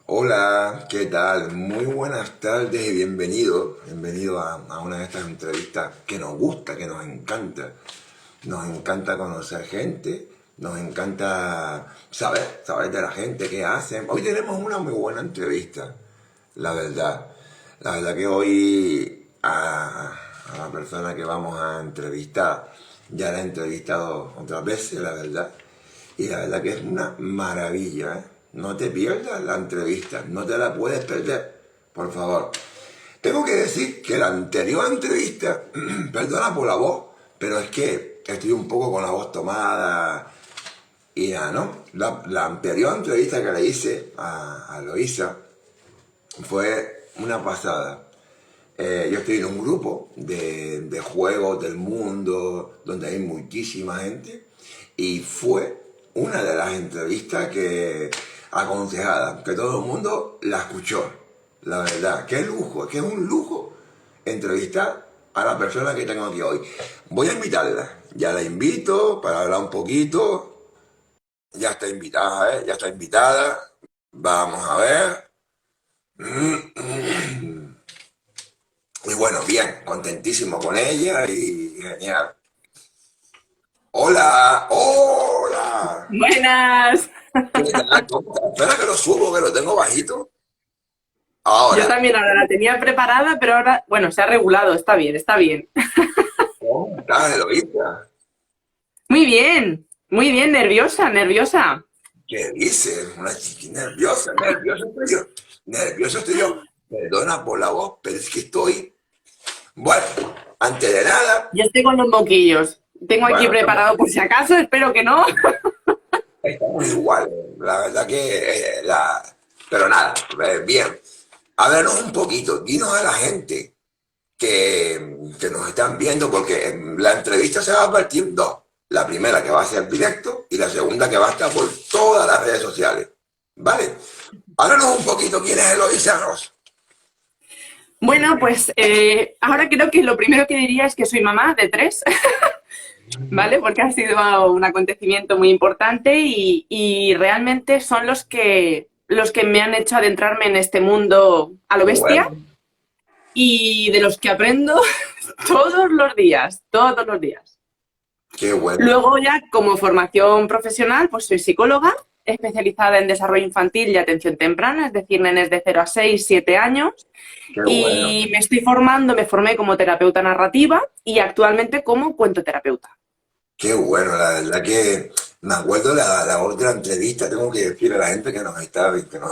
Hola, ¿qué tal? Muy buenas tardes y bienvenido a una de estas entrevistas que nos gusta, que nos encanta. Nos encanta conocer gente, nos encanta saber de la gente, qué hacen. Hoy tenemos una muy buena entrevista, la verdad. La verdad que hoy a la persona que vamos a entrevistar, ya la he entrevistado otras veces, la verdad. Y la verdad que es una maravilla, ¿eh? No te pierdas la entrevista, no te la puedes perder, por favor. Tengo que decir que la anterior entrevista, perdona por la voz, pero es que estoy un poco con la voz tomada y nada, ¿no? La anterior entrevista que le hice a Loisa fue una pasada. Yo estoy en un grupo de juegos del mundo donde hay muchísima gente y fue una de las entrevistas que aconsejada, que todo el mundo la escuchó. La verdad, qué lujo, que es un lujo entrevistar a la persona que tengo aquí hoy. Voy a invitarla, ya la invito para hablar un poquito. Ya está invitada, ¿eh? Ya está invitada. Vamos a ver. Y bueno, bien, contentísimo con ella y genial. Hola, hola. Buenas. ¿Qué tal? ¿Cómo estás? Espera que lo subo, que lo tengo bajito. Yo Ahora, también ahora la tenía preparada, pero ahora, bueno, se ha regulado, está bien, está bien. ¿cómo estás, Eloísa? Muy bien, nerviosa, nerviosa. ¿Qué dices? Una chiquita nerviosa, nervioso estoy yo. Nervioso estoy yo. Perdona por la voz, pero es que estoy. Bueno, antes de nada, Yo estoy con los moquillos. Tengo aquí bueno, preparado por si acaso, espero que no. estamos iguales. La verdad que Pero nada, bien. Háblanos un poquito, dinos a la gente que nos están viendo, porque la entrevista se va a partir en dos. La primera que va a ser directo y la segunda que va a estar por todas las redes sociales. ¿Vale? Háblanos un poquito quién es Eloísa Ross. Bueno, pues ahora creo que lo primero que diría es que soy mamá de tres, ¿vale? Porque ha sido un acontecimiento muy importante y realmente son los que me han hecho adentrarme en este mundo a lo Qué bestia bueno, y de los que aprendo todos los días, todos los días. qué bueno, Luego ya como formación profesional, pues soy psicóloga, especializada en desarrollo infantil y atención temprana, es decir, nenes de 0 a 6, 7 años. qué bueno. Y me estoy formando, me formé como terapeuta narrativa y actualmente como cuentoterapeuta. Qué bueno, la verdad que me acuerdo la otra entrevista, tengo que decir a la gente que nos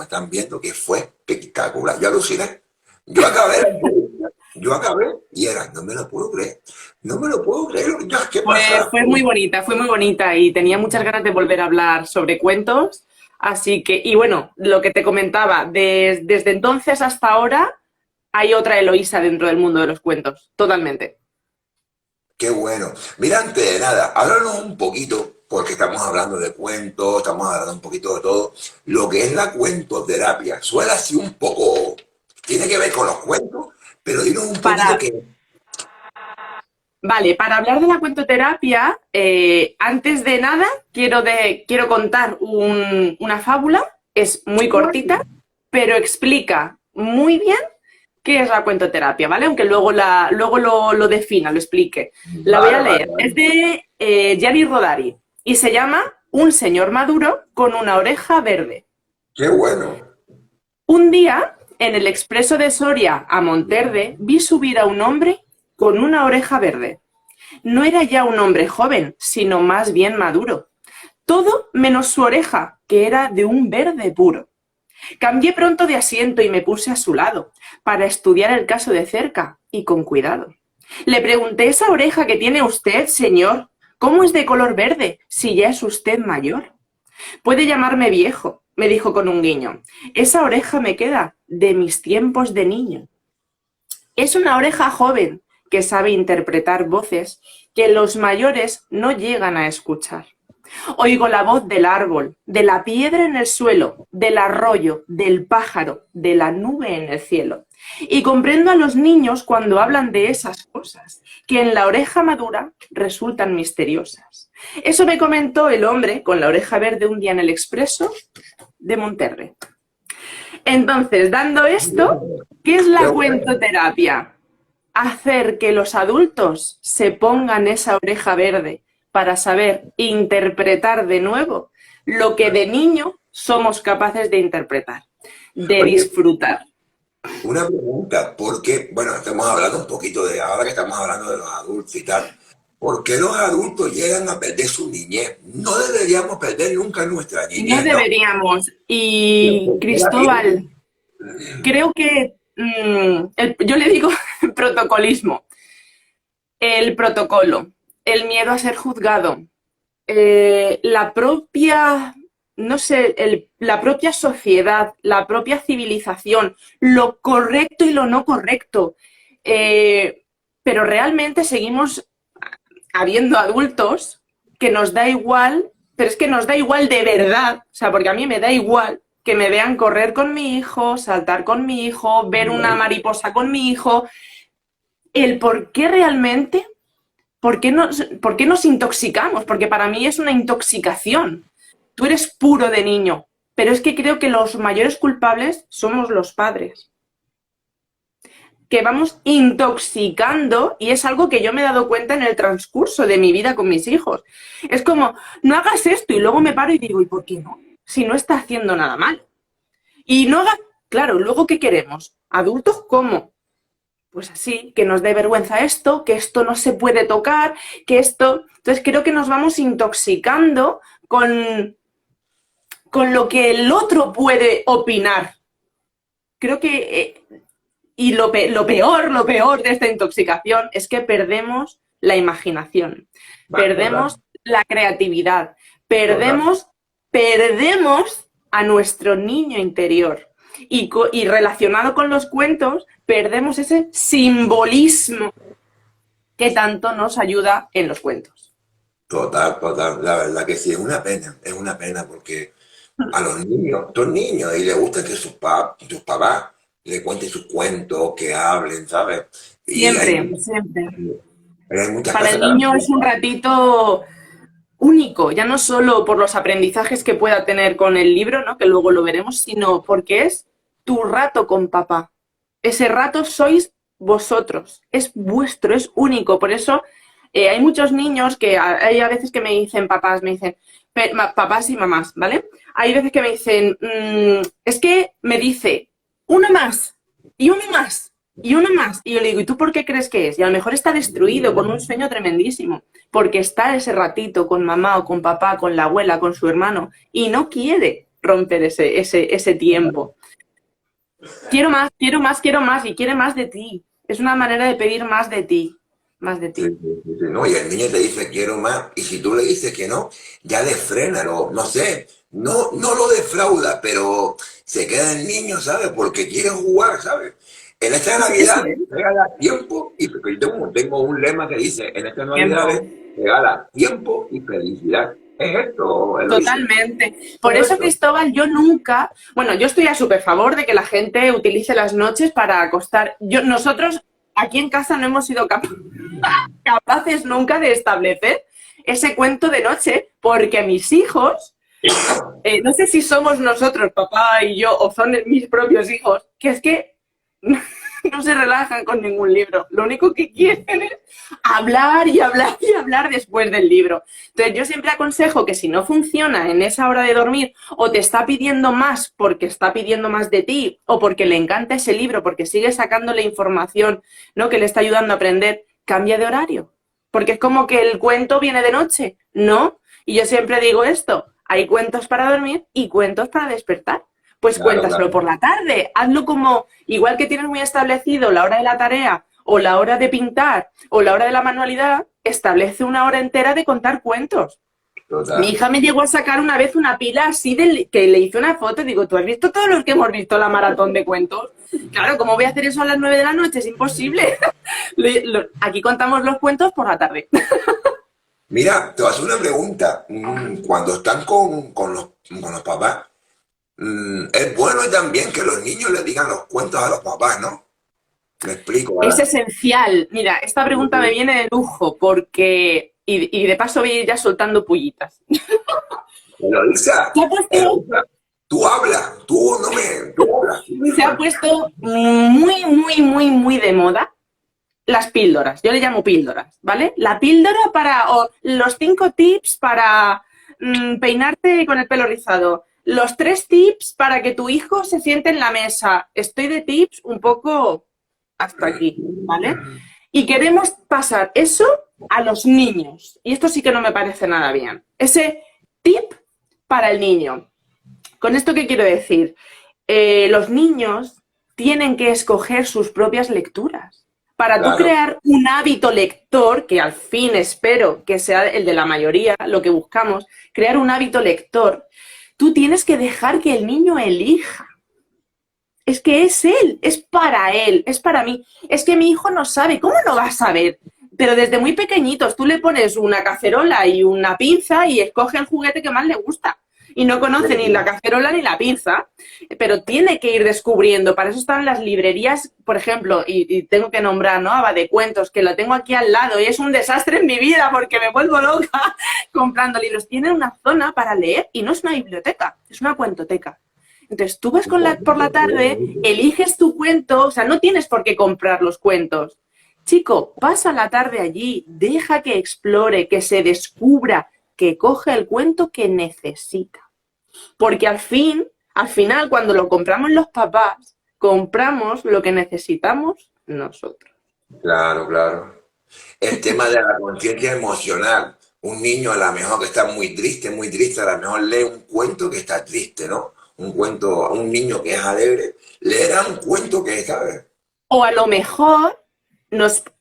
están viendo que fue espectacular. Yo aluciné. Yo acabé la entrevista, yo acabé y era, no me lo puedo creer, no me lo puedo creer, ya, ¿qué pasa? Fue muy bonita y tenía muchas ganas de volver a hablar sobre cuentos. Así que, y bueno, lo que te comentaba, desde entonces hasta ahora hay otra Eloísa dentro del mundo de los cuentos, totalmente. Qué bueno. Mira, antes de nada, háblanos un poquito, porque estamos hablando de cuentos, estamos hablando un poquito de todo, lo que es la cuentoterapia. Suena así un poco, tiene que ver con los cuentos, pero dinos un poquito Para, que... vale, para hablar de la cuentoterapia, antes de nada quiero contar una fábula, es muy cortita, pero explica muy bien qué es la cuentoterapia, ¿vale? Aunque luego lo defina, lo explique. La voy a Vale, vale, leer. vale. Es de Gianni Rodari y se llama Un señor maduro con una oreja verde. Qué bueno. Un día, en el expreso de Soria a Monterde, vi subir a un hombre con una oreja verde. No era ya un hombre joven, sino más bien maduro. Todo menos su oreja, que era de un verde puro. Cambié pronto de asiento y me puse a su lado, para estudiar el caso de cerca y con cuidado. Le pregunté: ¿esa oreja que tiene usted, señor, cómo es de color verde, si ya es usted mayor? Puede llamarme viejo, me dijo con un guiño. Esa oreja me queda de mis tiempos de niño. Es una oreja joven que sabe interpretar voces que los mayores no llegan a escuchar. Oigo la voz del árbol, de la piedra en el suelo, del arroyo, del pájaro, de la nube en el cielo. Y comprendo a los niños cuando hablan de esas cosas, que en la oreja madura resultan misteriosas. Eso me comentó el hombre con la oreja verde un día en el expreso de Monterrey. Entonces, dando esto, ¿qué es Qué la bueno. cuentoterapia? Hacer que los adultos se pongan esa oreja verde para saber interpretar de nuevo lo que de niño somos capaces de interpretar, de Oye, disfrutar. una pregunta, porque, bueno, estamos hablando un poquito de, ahora que estamos hablando de los adultos y tal, ¿por qué los adultos llegan a perder su niñez? No deberíamos perder nunca nuestra No niñez, ¿no? deberíamos. Pero Y ¿por qué la Cristóbal, pierden? creo que yo le digo protocolismo, el protocolo, el miedo a ser juzgado, la propia, no sé, la propia sociedad, la propia civilización, lo correcto y lo no correcto. Eh, pero realmente seguimos habiendo adultos que nos da igual, pero es que nos da igual de verdad, o sea, porque a mí me da igual que me vean correr con mi hijo, saltar con mi hijo, ver una mariposa con mi hijo, el por qué realmente, por qué nos intoxicamos, porque para mí es una intoxicación. Tú eres puro de niño, pero es que creo que los mayores culpables somos los padres, que vamos intoxicando y es algo que yo me he dado cuenta en el transcurso de mi vida con mis hijos. Es como, no hagas esto y luego me paro y digo, ¿y por qué no? Si no está haciendo nada mal. Y no hagas, claro, luego ¿qué queremos? ¿Adultos cómo? Pues así, que nos dé vergüenza esto, que esto no se puede tocar, que esto... Entonces creo que nos vamos intoxicando con lo que el otro puede opinar. Creo que y lo peor de esta intoxicación es que perdemos la imaginación, Va, perdemos total, la creatividad, total. perdemos, perdemos a nuestro niño interior. Y relacionado con los cuentos, perdemos ese simbolismo que tanto nos ayuda en los cuentos. Total, total. La verdad que sí, es una pena porque a los niños, estos niños, y les gusta que sus papás le cuenten sus cuentos, que hablen, ¿sabes? Y Siempre, siempre. hay muchas Para casas el que las niño es un culpan. ratito único, ya no solo por los aprendizajes que pueda tener con el libro, ¿no? Que luego lo veremos, sino porque es tu rato con papá. Ese rato sois vosotros, es vuestro, es único. Por eso hay muchos niños que hay a veces que me dicen papás, me dicen papás y mamás, ¿vale? Hay veces que me dicen, es que me dice uno más y uno más y uno más. Y yo le digo, ¿y tú por qué crees que es? Y a lo mejor está destruido con un sueño tremendísimo, porque está ese ratito con mamá o con papá, con la abuela, con su hermano, y no quiere romper ese tiempo. Quiero más, quiero más, quiero más, y quiere más de ti. Es una manera de pedir más de ti, más de Sí, ti. sí, sí, sí, no, y el niño te dice quiero más, y si tú le dices que no, ya le frena, no sé, no lo defrauda, pero se queda el niño, ¿sabes? Porque quiere jugar, ¿sabes? En esta Eso Navidad es. regala tiempo, y porque yo tengo un lema que dice, en esta Navidad Tiempo. regala tiempo y felicidad. Es esto, Eloisa, Totalmente. Por todo eso, esto. Cristóbal, yo nunca, bueno, yo estoy a súper favor de que la gente utilice las noches para acostar. Nosotros aquí en casa no hemos sido capaces nunca de establecer ese cuento de noche porque mis hijos, no sé si somos nosotros, papá y yo, o son mis propios hijos, que es que no se relajan con ningún libro. Lo único que quieren es hablar y hablar y hablar después del libro. Entonces yo siempre aconsejo que si no funciona en esa hora de dormir o te está pidiendo más porque está pidiendo más de ti o porque le encanta ese libro, porque sigue sacándole información, ¿no? Que le está ayudando a aprender, cambia de horario. Porque es como que el cuento viene de noche. No. Y yo siempre digo esto, hay cuentos para dormir y cuentos para despertar. Pues Claro, cuéntaselo por claro. la tarde, hazlo como, igual que tienes muy establecido la hora de la tarea o la hora de pintar o la hora de la manualidad, establece una hora entera de contar cuentos. Mi Total. hija me llegó a sacar una vez una pila así que le hice una foto y digo, ¿tú has visto todos los que hemos visto la maratón de cuentos? Claro, ¿cómo voy a hacer eso a las 9 de la noche? Es imposible. Aquí contamos los cuentos por la tarde. Mira, te voy a hacer una pregunta. Cuando están con los papás, es bueno también que los niños le digan los cuentos a los papás, ¿no? Me explico, Es ¿verdad? esencial. Mira, esta pregunta me viene de lujo porque, y de paso voy a ir ya soltando pullitas. Eloisa, ¿Qué ha puesto? Eloisa, tú hablas, tú no me, tú hablas. ha puesto muy, muy, muy, muy de moda las píldoras. Yo le llamo píldoras, ¿vale? La píldora o los 5 tips para peinarte con el pelo rizado. Los 3 tips para que tu hijo se siente en la mesa. Estoy de tips un poco hasta aquí, ¿vale? Y queremos pasar eso a los niños. Y esto sí que no me parece nada bien. Ese tip para el niño. ¿Con esto qué quiero decir? Los niños tienen que escoger sus propias lecturas. Para tú crear un hábito lector, que al fin espero que sea el de la mayoría, lo que buscamos, crear un hábito lector, tú tienes que dejar que el niño elija. Es que es él, es para mí. Es que mi hijo no sabe, ¿cómo no va a saber? Pero desde muy pequeñitos tú le pones una cacerola y una pinza y escoge el juguete que más le gusta. Y no conoce ni la cacerola ni la pinza, pero tiene que ir descubriendo. Para eso están las librerías, por ejemplo, y tengo que nombrar, ¿no? Aba de Cuentos, que lo tengo aquí al lado y es un desastre en mi vida porque me vuelvo loca comprando libros. Tienen una zona para leer y no es una biblioteca, es una cuentoteca. Entonces tú vas por la tarde, eliges tu cuento, o sea, no tienes por qué comprar los cuentos. Chico, pasa la tarde allí, deja que explore, que se descubra, que coge el cuento que necesita. Porque al final, cuando lo compramos los papás, compramos lo que necesitamos nosotros. Claro, claro. El tema de la conciencia emocional. Un niño a lo mejor que está muy triste, a lo mejor lee un cuento que está triste, ¿no? Un cuento a un niño que es alegre, leerá un cuento que está... O a lo mejor,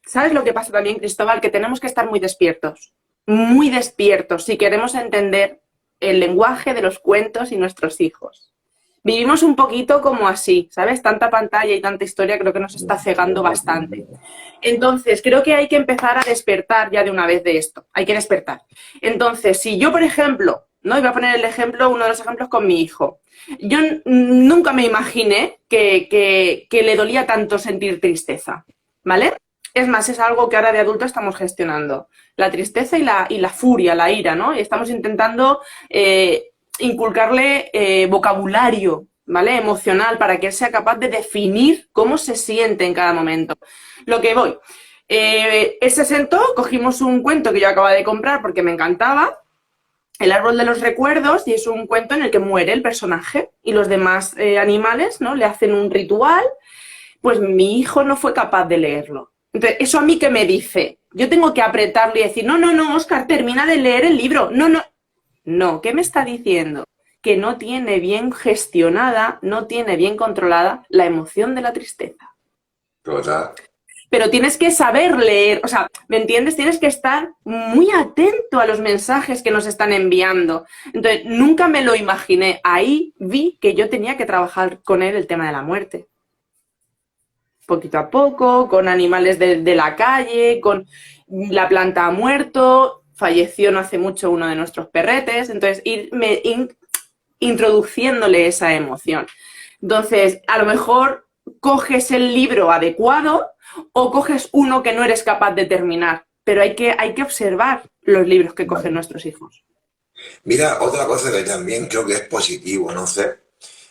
¿sabes lo que pasa también, Cristóbal? Que tenemos que estar muy despiertos si queremos entender el lenguaje de los cuentos y nuestros hijos. Vivimos un poquito como así, ¿sabes? Tanta pantalla y tanta historia creo que nos está cegando bastante. Entonces, creo que hay que empezar a despertar ya de una vez de esto. Hay que despertar. Entonces, si yo, por ejemplo, ¿no? Iba a poner uno de los ejemplos con mi hijo. Yo nunca me imaginé que le dolía tanto sentir tristeza, ¿vale? Es más, es algo que ahora de adulto estamos gestionando. La tristeza y la furia, la ira, ¿no? Y estamos intentando inculcarle vocabulario, ¿vale? Emocional, para que él sea capaz de definir cómo se siente en cada momento. Lo que voy. Él se sentó, cogimos un cuento que yo acababa de comprar porque me encantaba, El árbol de los recuerdos, y es un cuento en el que muere el personaje y los demás animales, ¿no? Le hacen un ritual. Pues mi hijo no fue capaz de leerlo. Entonces, ¿eso a mí qué me dice? Yo tengo que apretarlo y decir, no, Óscar, termina de leer el libro. No, ¿qué me está diciendo? Que no tiene bien gestionada, no tiene bien controlada la emoción de la tristeza. Total. Pero tienes que saber leer, o sea, ¿me entiendes? Tienes que estar muy atento a los mensajes que nos están enviando. Entonces, nunca me lo imaginé. Ahí vi que yo tenía que trabajar con él el tema de la muerte. Poquito a poco, con animales de la calle, con la planta ha muerto, falleció no hace mucho uno de nuestros perretes, entonces irme introduciéndole esa emoción. Entonces, a lo mejor coges el libro adecuado o coges uno que no eres capaz de terminar, pero hay que observar los libros que cogen nuestros hijos. Mira, otra cosa que también creo que es positivo, no sé,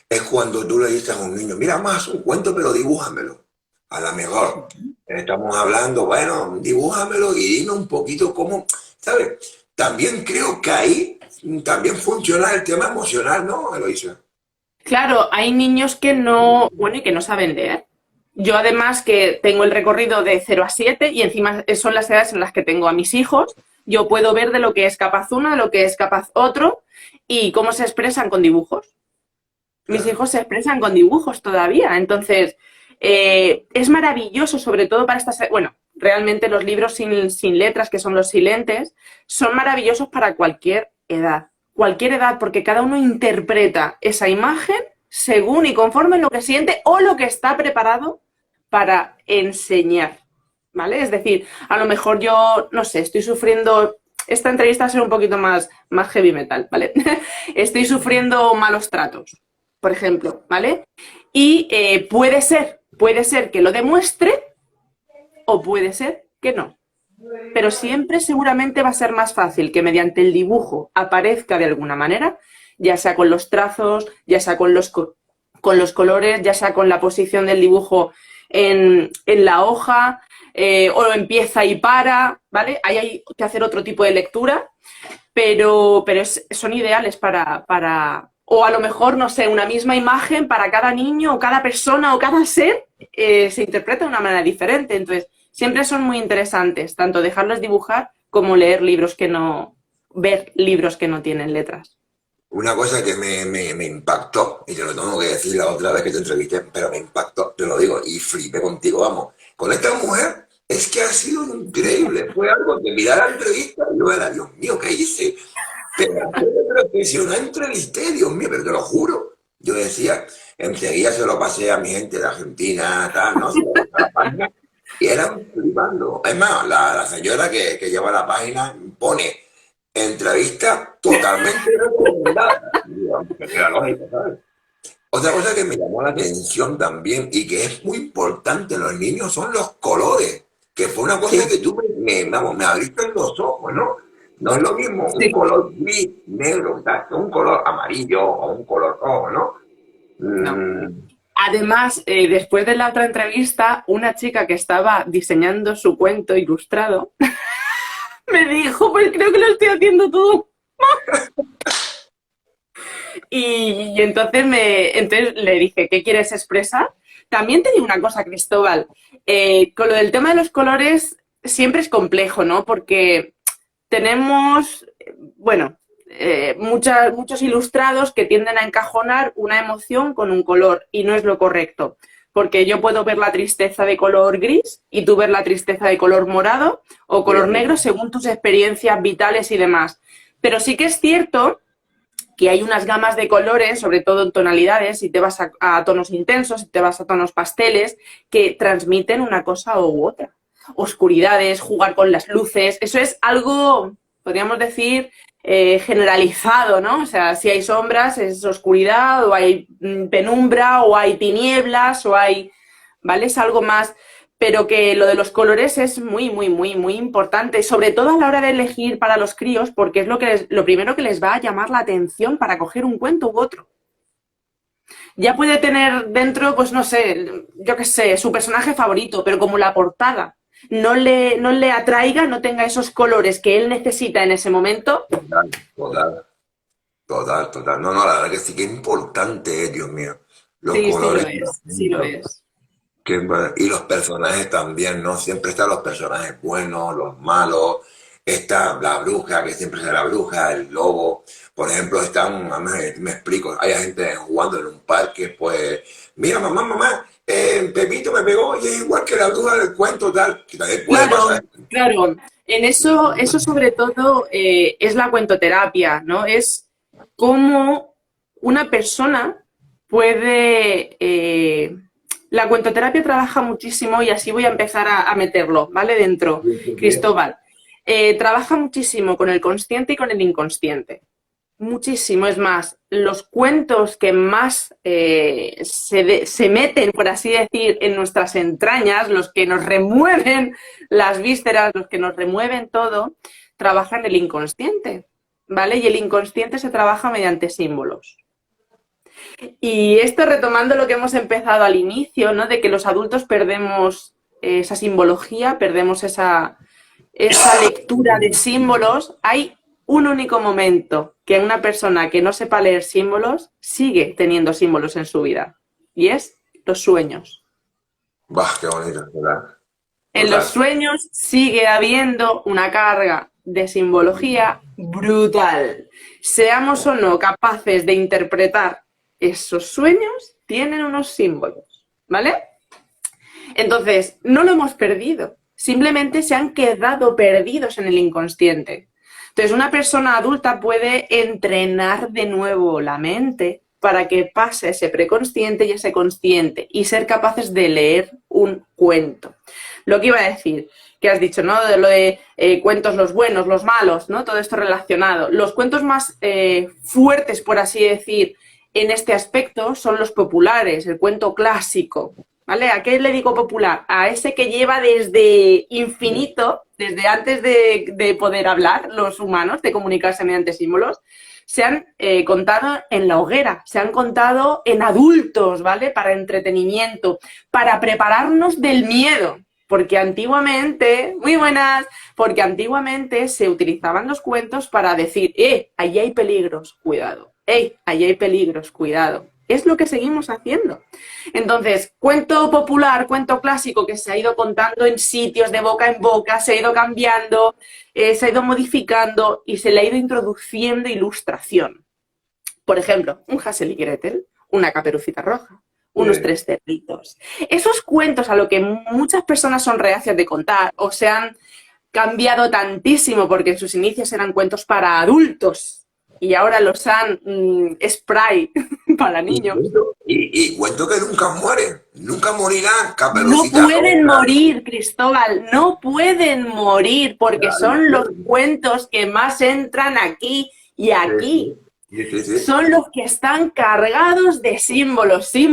es cuando tú le dices a un niño, mira, más un cuento, pero dibújamelo. A lo mejor estamos hablando, bueno, dibújamelo y dime un poquito cómo, ¿sabes? También creo que ahí también funciona el tema emocional, ¿no, Eloisa? Claro, hay niños que no, bueno, y que no saben leer. Yo además que tengo el recorrido de 0 a 7 y encima son las edades en las que tengo a mis hijos, yo puedo ver de lo que es capaz uno, de lo que es capaz otro y cómo se expresan con dibujos. Mis hijos se expresan con dibujos todavía, entonces es maravilloso, sobre todo para estas... Bueno, realmente los libros sin letras, que son los silentes, son maravillosos para cualquier edad, porque cada uno interpreta esa imagen según y conforme lo que siente o lo que está preparado para enseñar, ¿vale? Es decir, a lo mejor yo, no sé, estoy sufriendo... Esta entrevista va a ser un poquito más heavy metal, ¿vale? Estoy sufriendo malos tratos, por ejemplo, ¿vale? Y puede ser que lo demuestre o puede ser que no. Pero siempre seguramente va a ser más fácil que mediante el dibujo aparezca de alguna manera, ya sea con los trazos, ya sea con los con los colores, ya sea con la posición del dibujo en la hoja, o empieza y para, ¿vale? Ahí hay que hacer otro tipo de lectura, pero son ideales para, o a lo mejor, no sé, una misma imagen para cada niño o cada persona o cada ser se interpreta de una manera diferente. Entonces, siempre son muy interesantes, tanto dejarlos dibujar como leer libros que no, ver libros que no tienen letras. Una cosa que me impactó, y te lo tengo que decir la otra vez que te entrevisté, pero me impactó, te lo digo, y flipé contigo, vamos. Con esta mujer es que ha sido increíble. Fue algo que mirar la entrevista y yo era, Dios mío, ¿qué hice? Pero que si una entrevisté, Dios mío, pero te lo juro. Yo decía, enseguida se lo pasé a mi gente de Argentina, tal, no sé, a la página, y eran flipando. Es más, la señora que lleva la página pone entrevista totalmente recomendada. Digo, que era lógico, ¿sabes? Otra cosa que me llamó la atención también y que es muy importante en los niños son los colores, que fue una cosa Sí, que tú vamos, me abriste en los ojos, ¿no? No es lo mismo un sí, color gris, negro, tal, que un color amarillo o un color rojo, ¿no? no. Mm, Además, después de la otra entrevista, una chica que estaba diseñando su cuento ilustrado me dijo, pues creo que lo estoy haciendo todo. Y entonces, entonces le dije, ¿qué quieres expresar? También te digo una cosa, Cristóbal. Con lo del tema de los colores siempre es complejo, ¿no? Porque tenemos, bueno, muchos ilustrados que tienden a encajonar una emoción con un color y no es lo correcto. Porque yo puedo ver la tristeza de color gris y tú ver la tristeza de color morado o color negro según tus experiencias vitales y demás. Pero sí que es cierto que hay unas gamas de colores, sobre todo en tonalidades, si te vas a tonos intensos, si te vas a tonos pasteles, que transmiten una cosa u otra. Oscuridades, jugar con las luces, eso es algo, podríamos decir, generalizado, ¿no? O sea, si hay sombras es oscuridad, o hay penumbra, o hay tinieblas, o hay, ¿vale? Es algo más, pero que lo de los colores es muy, muy, muy, muy importante, sobre todo a la hora de elegir para los críos, porque es lo primero que les va a llamar la atención para coger un cuento u otro. Ya puede tener dentro, pues no sé, yo qué sé, su personaje favorito, pero como la portada no le atraiga, no tenga esos colores que él necesita en ese momento. total, total, total, total. No, no, la verdad que sí que es importante, Dios mío. Los Sí, sí lo colores. es, sí lo es. Y los personajes también, ¿no? Siempre están los personajes buenos, los malos. Está la bruja, que siempre es la bruja, el lobo. Por ejemplo, me explico, hay gente jugando en un parque, pues, mira, mamá, mamá, Pepito me pegó y es igual que la bruja del cuento, tal. Que también puede Claro, pasar. claro. En eso sobre todo es la cuentoterapia, ¿no? Es cómo una persona puede... la cuentoterapia trabaja muchísimo y así voy a empezar a meterlo, ¿vale? Dentro, Sí, sí, sí. Cristóbal. Trabaja muchísimo con el consciente y con el inconsciente. Muchísimo, es más, los cuentos que más se meten, por así decir, en nuestras entrañas, los que nos remueven las vísceras, los que nos remueven todo, trabajan el inconsciente, ¿vale? Y el inconsciente se trabaja mediante símbolos. Y esto retomando lo que hemos empezado al inicio, ¿no? De que los adultos perdemos esa simbología, perdemos esa lectura de símbolos. Hay un único momento que una persona que no sepa leer símbolos sigue teniendo símbolos en su vida, y es los sueños. Bah, qué bonito, ¿verdad? En los Total. sueños sigue habiendo una carga de simbología brutal. Seamos o no capaces de interpretar esos sueños, tienen unos símbolos, ¿vale? Entonces, no lo hemos perdido, simplemente se han quedado perdidos en el inconsciente. Entonces, una persona adulta puede entrenar de nuevo la mente para que pase ese preconsciente y ese consciente y ser capaces de leer un cuento. Lo que iba a decir, que has dicho, ¿no? De lo de cuentos los buenos, los malos, ¿no? Todo esto relacionado. Los cuentos más fuertes, por así decir, en este aspecto son los populares, el cuento clásico, ¿vale? ¿A qué le digo popular? A ese que lleva desde infinito, desde antes de poder hablar los humanos, de comunicarse mediante símbolos, se han contado en la hoguera, se han contado en adultos, ¿vale? Para entretenimiento, para prepararnos del miedo. Porque antiguamente, muy buenas, porque antiguamente se utilizaban los cuentos para decir, allí hay peligros, cuidado, allí hay peligros, cuidado. Es lo que seguimos haciendo. Entonces, cuento popular, cuento clásico que se ha ido contando en sitios de boca en boca, se ha ido cambiando, se ha ido modificando y se le ha ido introduciendo ilustración. Por ejemplo, un Hansel y Gretel, una Caperucita Roja, unos tres cerditos. Esos cuentos a lo que muchas personas son reacias de contar o se han cambiado tantísimo porque en sus inicios eran cuentos para adultos y ahora los han spray para niños. Y cuento que nunca mueren, nunca morirán. No pueden morir, Cristóbal, no pueden morir porque son los cuentos que más entran aquí y aquí. Sí. Son los que están cargados de símbolos, y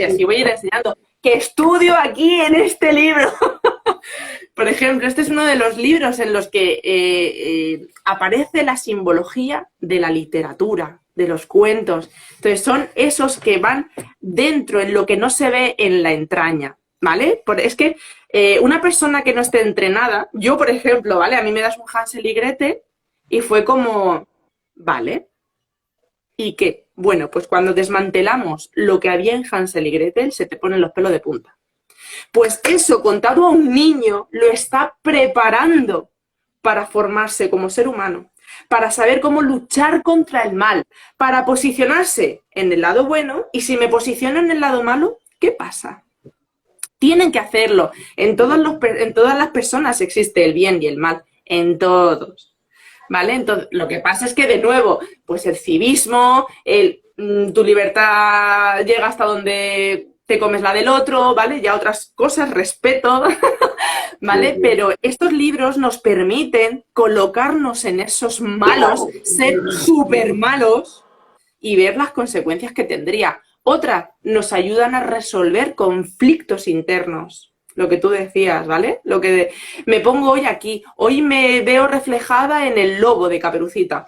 así voy a ir enseñando, que estudio aquí en este libro. Por ejemplo, este es uno de los libros en los que aparece la simbología de la literatura, de los cuentos. Entonces son esos que van dentro, en lo que no se ve en la entraña, ¿vale? Es que una persona que no esté entrenada, yo por ejemplo, ¿vale? A mí me das un Hansel y Gretel y fue como, ¿vale? ¿Y qué? Bueno, pues cuando desmantelamos lo que había en Hansel y Gretel, se te ponen los pelos de punta. Pues eso, contado a un niño, lo está preparando para formarse como ser humano, para saber cómo luchar contra el mal, para posicionarse en el lado bueno, y si me posiciono en el lado malo, ¿qué pasa? Tienen que hacerlo. En todas las personas existe el bien y el mal, en todos. ¿Vale? Entonces, lo que pasa es que, de nuevo, pues el civismo, tu libertad llega hasta donde te comes la del otro, ¿vale? Ya otras cosas, respeto, ¿vale? Sí. Pero estos libros nos permiten colocarnos en esos malos, ser súper malos y ver las consecuencias que tendría. Otra, nos ayudan a resolver conflictos internos. Lo que tú decías, ¿vale? Lo que me pongo hoy aquí. Hoy me veo reflejada en el lobo de Caperucita.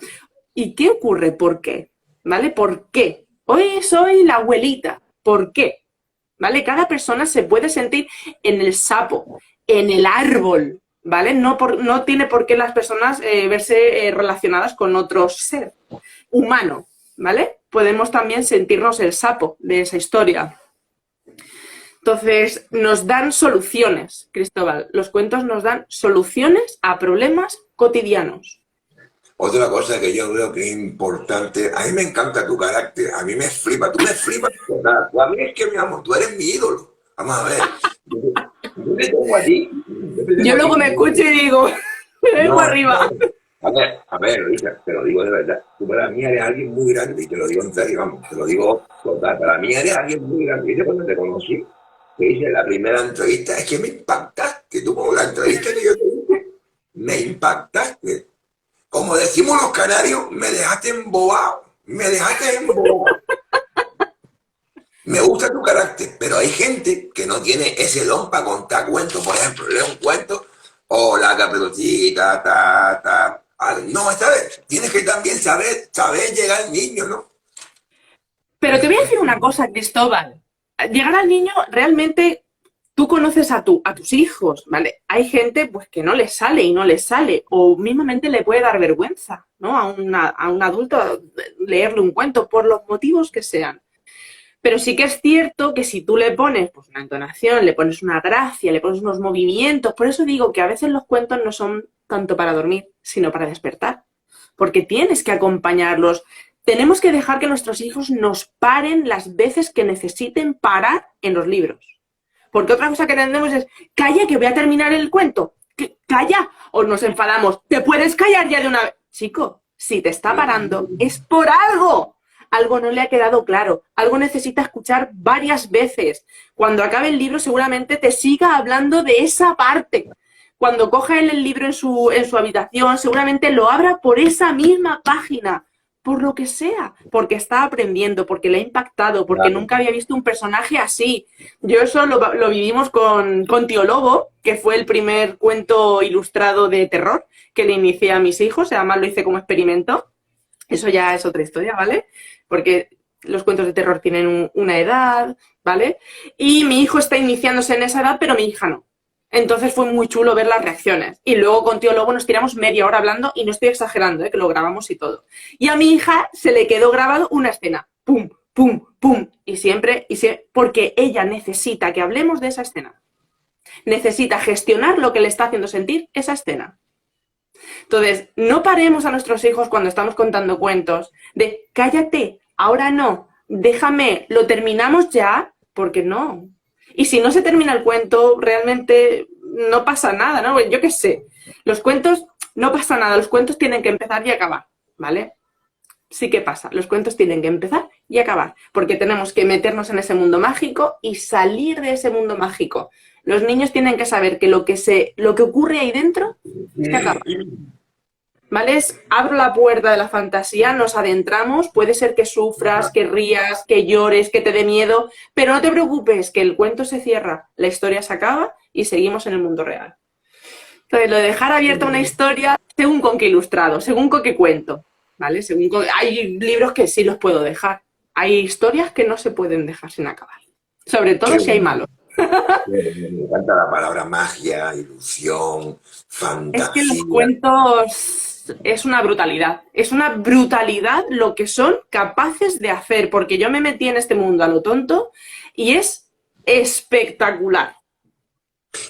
¿Y qué ocurre? ¿Por qué? ¿Vale? ¿Por qué? Hoy soy la abuelita. ¿Por qué? ¿Vale? Cada persona se puede sentir en el sapo, en el árbol, ¿vale? No tiene por qué las personas verse relacionadas con otro ser humano, ¿vale? Podemos también sentirnos el sapo de esa historia. Entonces, nos dan soluciones, Cristóbal. Los cuentos nos dan soluciones a problemas cotidianos. Otra cosa que yo veo que es importante, a mí me encanta tu carácter, a mí me flipa, tú me flipas. A mí es que, mi amor, tú eres mi ídolo. Vamos a ver. Yo te tengo a ti. Yo luego me escucho y digo, me vengo arriba. A ver, Luisa, te lo digo de verdad. Tú para mí eres alguien muy grande y te lo digo en serio, vamos, te lo digo total. Para mí eres alguien muy grande. Y cuando te conocí, te hice la primera entrevista, es que me impactaste. Tú como la entrevista que yo te hice, me impactaste. Como decimos los canarios, me dejaste embobado. Me dejaste embobado. Me gusta tu carácter, pero hay gente que no tiene ese don para contar cuentos. Por ejemplo, leo un cuento, la Caperucita, no, esta vez tienes que también saber llegar al niño, ¿no? Pero te voy a decir una cosa, Cristóbal. Llegar al niño, realmente tú conoces a tus hijos, ¿vale? Hay gente pues que no les sale y no les sale, o mismamente le puede dar vergüenza, ¿no? A un adulto leerle un cuento, por los motivos que sean. Pero sí que es cierto que si tú le pones pues, una entonación, le pones una gracia, le pones unos movimientos, por eso digo que a veces los cuentos no son tanto para dormir, sino para despertar, porque tienes que acompañarlos. Tenemos que dejar que nuestros hijos nos paren las veces que necesiten parar en los libros. Porque otra cosa que tenemos es, calla que voy a terminar el cuento, calla, o nos enfadamos, ¿te puedes callar ya de una vez? Chico, si te está parando, es por algo. Algo no le ha quedado claro, algo necesita escuchar varias veces. Cuando acabe el libro seguramente te siga hablando de esa parte. Cuando coja el libro en su habitación seguramente lo abra por esa misma página, por lo que sea, porque está aprendiendo, porque le ha impactado, porque nunca había visto un personaje así. Yo eso lo vivimos con Tío Lobo, que fue el primer cuento ilustrado de terror que le inicié a mis hijos, además lo hice como experimento. Eso ya es otra historia, ¿vale? Porque los cuentos de terror tienen una edad, ¿vale? Y mi hijo está iniciándose en esa edad, pero mi hija no. Entonces fue muy chulo ver las reacciones. Y luego con Tío Lobo nos tiramos media hora hablando, y no estoy exagerando, que lo grabamos y todo. Y a mi hija se le quedó grabado una escena. Pum, pum, pum. Y siempre, porque ella necesita que hablemos de esa escena. Necesita gestionar lo que le está haciendo sentir esa escena. Entonces, no paremos a nuestros hijos cuando estamos contando cuentos de cállate, ahora no, déjame, lo terminamos ya, porque no. Y si no se termina el cuento, realmente no pasa nada, ¿no? Yo qué sé, los cuentos no pasa nada, los cuentos tienen que empezar y acabar, ¿vale? Sí que pasa, los cuentos tienen que empezar y acabar, porque tenemos que meternos en ese mundo mágico y salir de ese mundo mágico. Los niños tienen que saber que lo que ocurre ahí dentro se acaba. ¿Vale? Abro la puerta de la fantasía, nos adentramos, puede ser que sufras, que rías, que llores, que te dé miedo, pero no te preocupes, que el cuento se cierra, la historia se acaba y seguimos en el mundo real. Entonces, lo de dejar abierta una historia, según con qué ilustrado, según con qué cuento, ¿vale? Hay libros que sí los puedo dejar, hay historias que no se pueden dejar sin acabar, sobre todo si hay malos. Me encanta la palabra magia, ilusión, Es que los fantasía. cuentos es una brutalidad lo que son capaces de hacer, porque yo me metí en este mundo a lo tonto y es espectacular.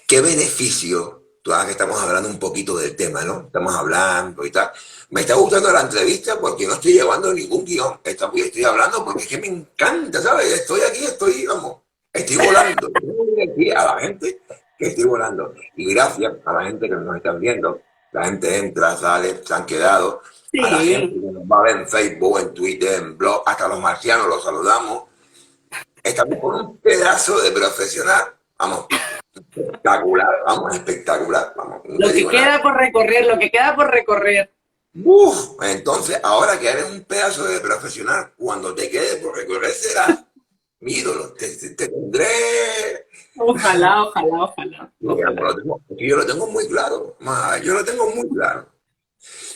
¿Qué beneficio? Tú sabes que estamos hablando un poquito del tema, ¿no? Estamos hablando y tal. Me está gustando la entrevista porque no estoy llevando ningún guión. Estoy hablando porque es que me encanta, ¿sabes? Estoy aquí, vamos, estoy volando. Yo voy a decir a la gente que estoy volando. Y gracias a la gente que nos están viendo. La gente entra, sale, se han quedado. A la gente Sí, que nos va a ver en Facebook, en Twitter, en blog, hasta los marcianos los saludamos. Estamos con un pedazo de profesional. Vamos, espectacular, vamos, espectacular, vamos, no te lo que digo nada. queda por recorrer, lo que queda por recorrer. Uf, entonces, ahora que eres un pedazo de profesional, cuando te quede por recorrer serás mi ídolo, te tendré. Ojalá, ojalá, ojalá, Digamos, ojalá. yo lo tengo muy claro, yo lo tengo muy claro.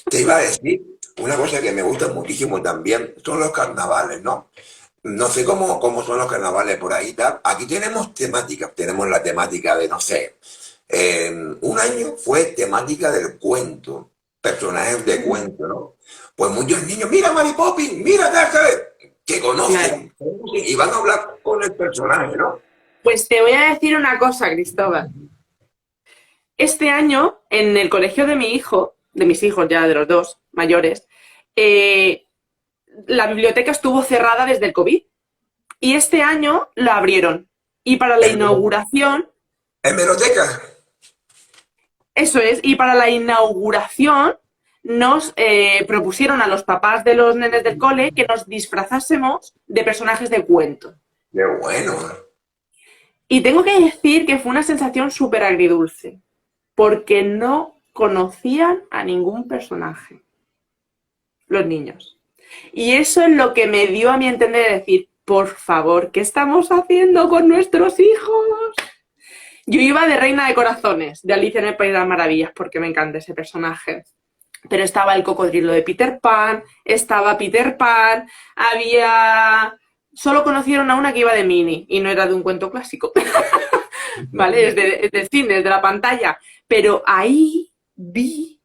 Te iba a decir, una cosa que me gusta muchísimo también son los carnavales, ¿no? No sé cómo son los carnavales por ahí, tal. Aquí tenemos temáticas, tenemos la temática de, no sé, un año fue temática del cuento, personajes de cuento, ¿no? Pues muchos niños, mira Mary Poppins, mira tal, ¿sabes? Que Claro. conocen y van a hablar con el personaje, ¿no? Pues te voy a decir una cosa, Cristóbal. Este año, en el colegio de mi hijo, de mis hijos ya, de los dos mayores, eh, la biblioteca estuvo cerrada desde el COVID y este año la abrieron. Y para la inauguración, Hemeroteca. eso es, y para la inauguración nos propusieron a los papás de los nenes del cole que nos disfrazásemos de personajes de cuento. Qué bueno. Y tengo que decir que fue una sensación súper agridulce, porque no conocían a ningún personaje, los niños. Y eso es lo que me dio a mi entender de decir, por favor, ¿qué estamos haciendo con nuestros hijos? Yo iba de Reina de Corazones, de Alicia en el País de las Maravillas, porque me encanta ese personaje. Pero estaba el cocodrilo de Peter Pan, estaba Peter Pan, había... Solo conocieron a una que iba de Minnie, y no era de un cuento clásico. ¿Vale? Es del cine, es de la pantalla. Pero ahí vi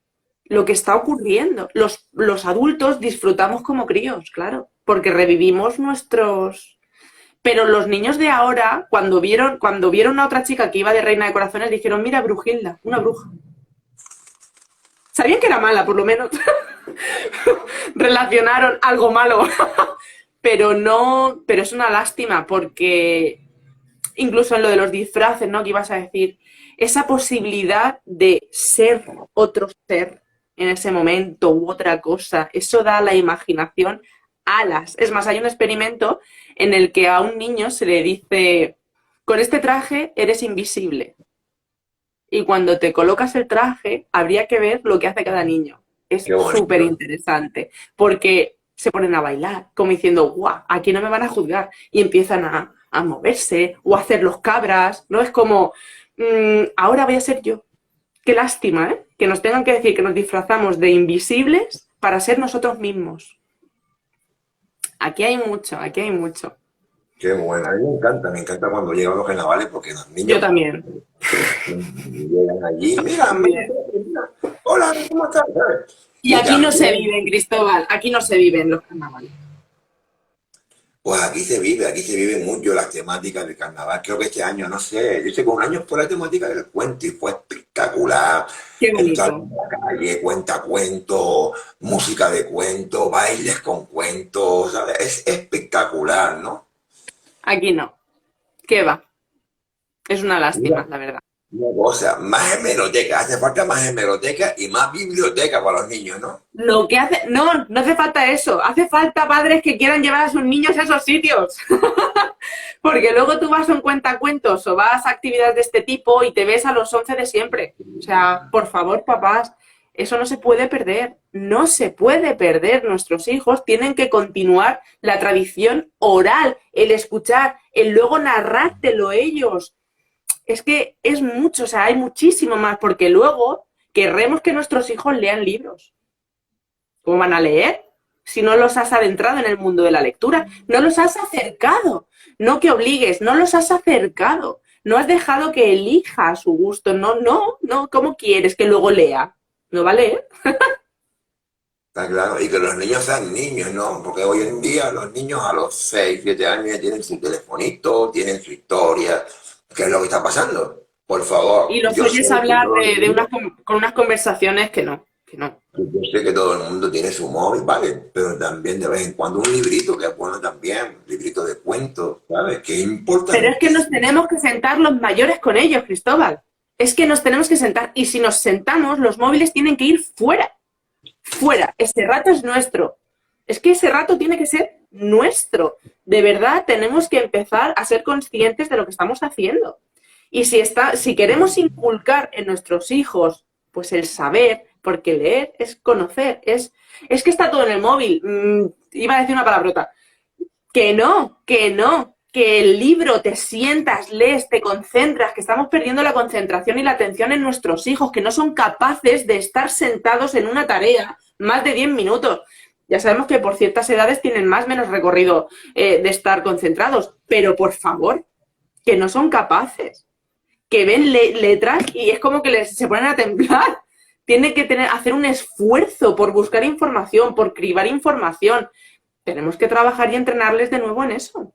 lo que está ocurriendo. Los adultos disfrutamos como críos, claro, porque revivimos nuestros... Pero los niños de ahora, cuando vieron a otra chica que iba de Reina de Corazones, dijeron, mira, Brujilda, una bruja. Sabían que era mala, por lo menos. Relacionaron algo malo. Pero no, pero es una lástima porque incluso en lo de los disfraces, ¿no? Que ibas a decir, esa posibilidad de ser otro ser en ese momento u otra cosa, eso da a la imaginación alas. Es más, hay un experimento en el que a un niño se le dice, con este traje eres invisible. Y cuando te colocas el traje, habría que ver lo que hace cada niño. Es Qué súper bonito. interesante, porque se ponen a bailar, como diciendo, guau, aquí no me van a juzgar. Y empiezan a moverse o a hacer los cabras, ¿no? Es como, ahora voy a ser yo. Qué lástima, ¿eh? Que nos tengan que decir que nos disfrazamos de invisibles para ser nosotros mismos. Aquí hay mucho, aquí hay mucho. Qué bueno, a mí me encanta cuando llegan los carnavales porque los Yo niños también. llegan allí, mira, mira, También. mira, hola, ¿cómo estás? ¿Sabes? Y Y aquí no se también, viven, Cristóbal, aquí no se viven los carnavales. pues aquí se vive mucho las temáticas del carnaval. Creo que este año, no sé, yo sé que un año fue la temática del cuento y fue espectacular. Qué Entrar bonito. en la calle, cuenta cuentos, música de cuentos, bailes con cuentos, ¿sabes? Es espectacular, ¿no? Aquí no. ¿Qué va? Es una Mira, lástima, la verdad. una cosa, más hemeroteca, hace falta más hemeroteca y más biblioteca para los niños, ¿no? Lo que hace, no, no hace falta eso. Hace falta padres que quieran llevar a sus niños a esos sitios. Porque luego tú vas a un cuentacuentos o vas a actividades de este tipo y te ves a los 11 de siempre. O sea, por favor, papás, eso no se puede perder. No se puede perder. Nuestros hijos tienen que continuar la tradición oral, el escuchar, el luego narrártelo ellos. Es que es mucho, o sea, hay muchísimo más, porque luego querremos que nuestros hijos lean libros. ¿Cómo van a leer? Si no los has adentrado en el mundo de la lectura, no los has acercado, no que obligues, no los has acercado, no has dejado que elija a su gusto, no, ¿cómo quieres que luego lea? ¿No va a leer? Está claro, y que los niños sean niños, ¿no? Porque hoy en día los niños a los 6 7 años ya tienen su telefonito, tienen su historia. ¿Qué es lo que está pasando? Por favor, Y los oyes hablar con unas conversaciones que no, que no. yo sé que todo el mundo tiene su móvil, ¿vale? Pero también de vez en cuando un librito, que es bueno también, un librito de cuentos, ¿sabes? Que es Pero es que nos importantísimo. tenemos que sentar los mayores con ellos, Cristóbal. Es que nos tenemos que sentar. Y si nos sentamos, los móviles tienen que ir fuera. Fuera. Ese rato es nuestro. Es que ese rato tiene que ser nuestro. De verdad, tenemos que empezar a ser conscientes de lo que estamos haciendo. Y si queremos inculcar en nuestros hijos, pues el saber, porque leer es conocer, es que está todo en el móvil. Iba a decir una palabrota. Que el libro te sientas, lees, te concentras, que estamos perdiendo la concentración y la atención en nuestros hijos, que no son capaces de estar sentados en una tarea más de 10 minutos. Ya sabemos que por ciertas edades tienen más o menos recorrido de estar concentrados, pero por favor, que no son capaces, que ven letras y es como que se ponen a temblar. Tienen que hacer un esfuerzo por buscar información, por cribar información. Tenemos que trabajar y entrenarles de nuevo en eso.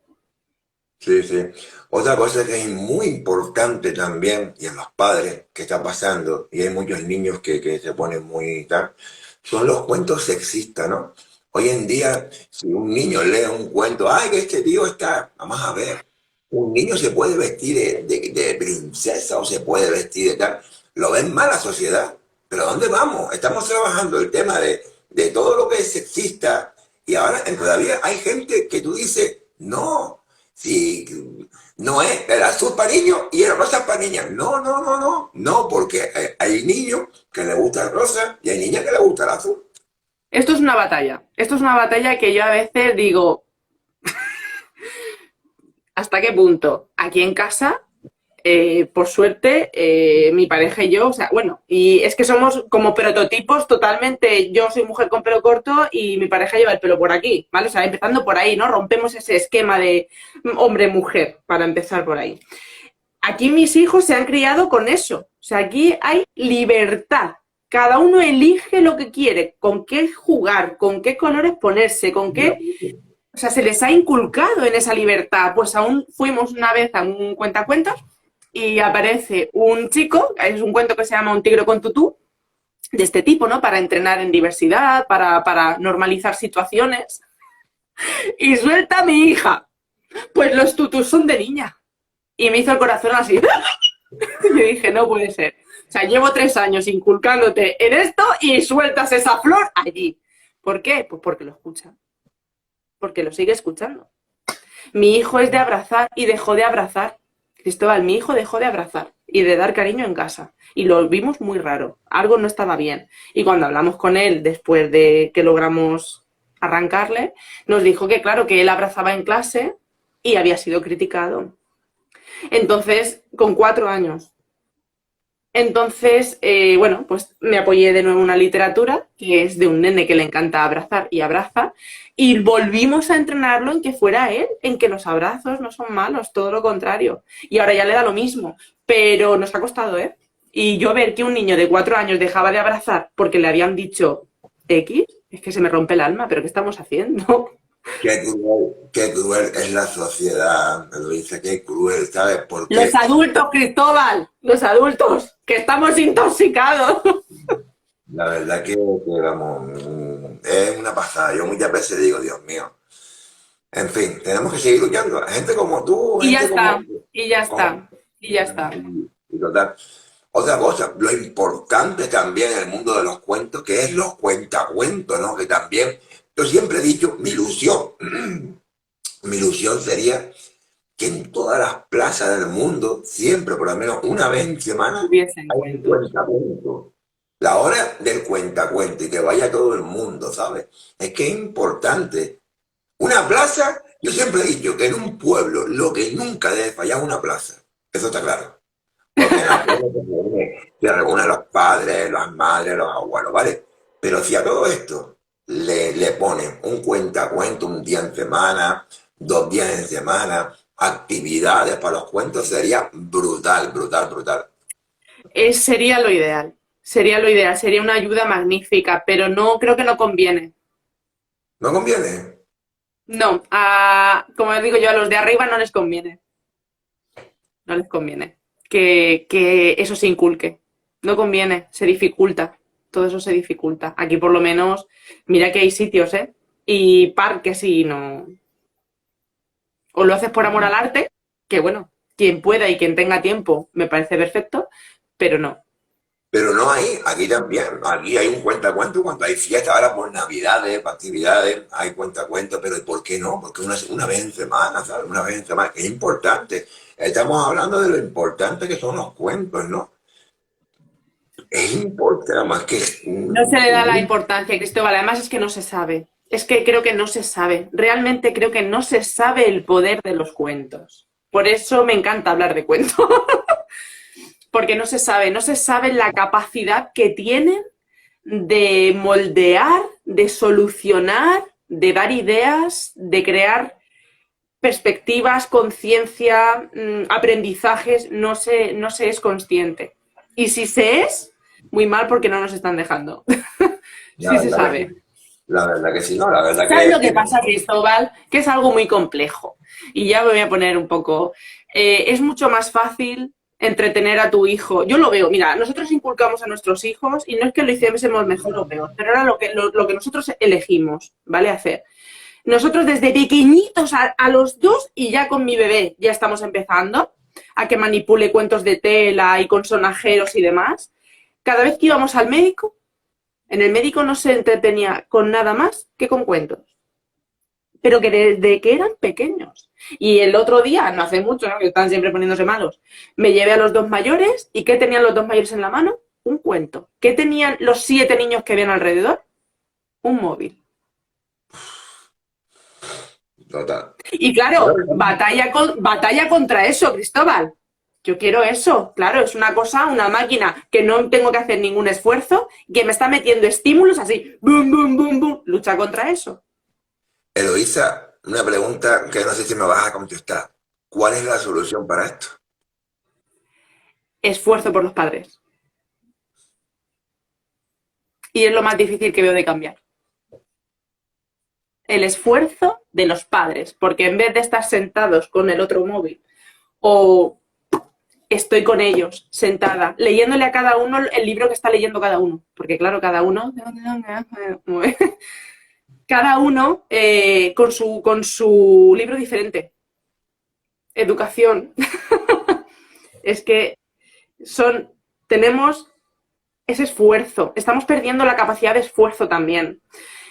Sí, sí. Otra cosa que es muy importante también, y en los padres, que está pasando, y hay muchos niños que se ponen muy tal, son los cuentos sexistas, ¿no? Hoy en día, si un niño lee un cuento, ay, que este tío está, vamos a ver, un niño se puede vestir de princesa o se puede vestir de tal, lo ven mal la sociedad, pero ¿a dónde vamos? Estamos trabajando el tema de todo lo que es sexista y ahora todavía hay gente que tú dices, no. Si no es el azul para niños y el rosa para niñas. No, no, no, no. No, porque hay niños que les gusta el rosa y hay niñas que les gusta el azul. Esto es una batalla. Esto es una batalla que yo a veces digo, ¿hasta qué punto? Aquí en casa, por suerte, mi pareja y yo, o sea, bueno, y es que somos como prototipos totalmente, yo soy mujer con pelo corto y mi pareja lleva el pelo por aquí, ¿vale? O sea, empezando por ahí, ¿no? Rompemos ese esquema de hombre-mujer para empezar por ahí. Aquí mis hijos se han criado con eso. O sea, aquí hay libertad. Cada uno elige lo que quiere, con qué jugar, con qué colores ponerse, con qué... O sea, se les ha inculcado en esa libertad. Pues aún fuimos una vez a un cuentacuentos y aparece un chico, es un cuento que se llama Un tigre con tutú, de este tipo, ¿no? Para entrenar en diversidad, para normalizar situaciones. Y suelta a mi hija. Pues los tutús son de niña. Y me hizo el corazón así. Yo dije, no puede ser. O sea, llevo 3 años inculcándote en esto y sueltas esa flor allí. ¿Por qué? Pues porque lo escucha. Porque lo sigue escuchando. Mi hijo es de abrazar y dejó de abrazar. Cristóbal, mi hijo dejó de abrazar y de dar cariño en casa. Y lo vimos muy raro. Algo no estaba bien. Y cuando hablamos con él, después de que logramos arrancarle, nos dijo que, claro, que él abrazaba en clase y había sido criticado. Entonces, con 4 años. Entonces, bueno, pues me apoyé de nuevo en una literatura que es de un nene que le encanta abrazar y abraza, y volvimos a entrenarlo en que fuera él, en que los abrazos no son malos, todo lo contrario. Y ahora ya le da lo mismo, pero nos ha costado, ¿eh? Y yo ver que un niño de 4 años dejaba de abrazar porque le habían dicho X, es que se me rompe el alma, pero ¿qué estamos haciendo? Qué cruel es la sociedad, me lo dice, qué cruel, ¿sabes? Los Porque adultos, Cristóbal, los adultos, que estamos intoxicados. la verdad que, vamos, es una pasada. Yo muchas veces digo, Dios mío. En fin, tenemos que seguir luchando. Gente como tú, Y ya gente está, y ya como- está, y ya está. y total. Otra cosa, lo importante también en el mundo de los cuentos, que es los cuentacuentos, ¿no? Que también, yo siempre he dicho, mi ilusión sería que en todas las plazas del mundo, siempre, por lo menos una vez en semana, Hubiesen hay un cuentos. cuentacuento. La hora del cuentacuento y que vaya todo el mundo, ¿sabes? Es que es importante. Una plaza, yo siempre he dicho que en un pueblo lo que nunca debe fallar es una plaza. Eso está claro. Porque en la plaza se reúnen los padres, las madres, los abuelos, ¿vale? Pero si a todo esto le ponen un cuentacuento un día en semana, 2 días en semana, actividades para los cuentos, sería brutal, brutal, brutal. Sería lo ideal, sería lo ideal, sería una ayuda magnífica, pero no creo que no conviene. ¿No conviene? No, como digo yo, a los de arriba no les conviene, no les conviene que eso se inculque. No conviene, se dificulta, todo eso se dificulta. Aquí por lo menos, mira que hay sitios, ¿eh? Y parques y no... O lo haces por amor al arte, que bueno, quien pueda y quien tenga tiempo me parece perfecto, pero no. Pero no ahí, aquí también. Aquí hay un cuentacuentos cuando hay fiestas, ahora por Navidades, para actividades, hay cuentacuentos, pero ¿por qué no? Porque una vez en semana, ¿sabes? Una vez en semana, que es importante. Estamos hablando de lo importante que son los cuentos, ¿no? Es importante, más que... No se le da la importancia, Cristóbal. Además es que no se sabe. Es que creo que no se sabe. Realmente creo que no se sabe el poder de los cuentos. Por eso me encanta hablar de cuentos. Porque no se sabe la capacidad que tienen de moldear, de solucionar, de dar ideas, de crear perspectivas, conciencia, aprendizajes. No se es consciente. Y si se es, muy mal porque no nos están dejando. La Sí se verdad que sabe. sí. La verdad que sí, ¿no? La verdad ¿Sabes lo que... que pasa, Cristóbal? Que es algo muy complejo. Y ya me voy a poner un poco... es mucho más fácil entretener a tu hijo. Yo lo veo, mira, nosotros inculcamos a nuestros hijos y no es que lo hiciésemos mejor o peor, pero era lo que nosotros elegimos, ¿vale? Hacer. Nosotros desde pequeñitos a los 2 y ya con mi bebé ya estamos empezando a que manipule cuentos de tela y con sonajeros y demás. Cada vez que íbamos al médico, en el médico no se entretenía con nada más que con cuentos, pero que desde que eran pequeños. Y el otro día, no hace mucho, ¿no? Que están siempre poniéndose malos, me llevé a los 2 mayores y ¿qué tenían los 2 mayores en la mano? Un cuento. ¿Qué tenían los 7 niños que habían alrededor? Un móvil. Total. Y claro, batalla contra eso, Cristóbal. Yo quiero eso, claro, es una cosa, una máquina que no tengo que hacer ningún esfuerzo, que me está metiendo estímulos así, boom, boom, boom, boom, lucha contra eso. Eloísa, una pregunta que no sé si me vas a contestar. ¿Cuál es la solución para esto? Esfuerzo por los padres. Y es lo más difícil que veo de cambiar. El esfuerzo de los padres, porque en vez de estar sentados con el otro móvil o estoy con ellos, sentada, leyéndole a cada uno el libro que está leyendo cada uno, porque claro, cada uno con su libro diferente. Educación. Es que tenemos ese esfuerzo, estamos perdiendo la capacidad de esfuerzo también.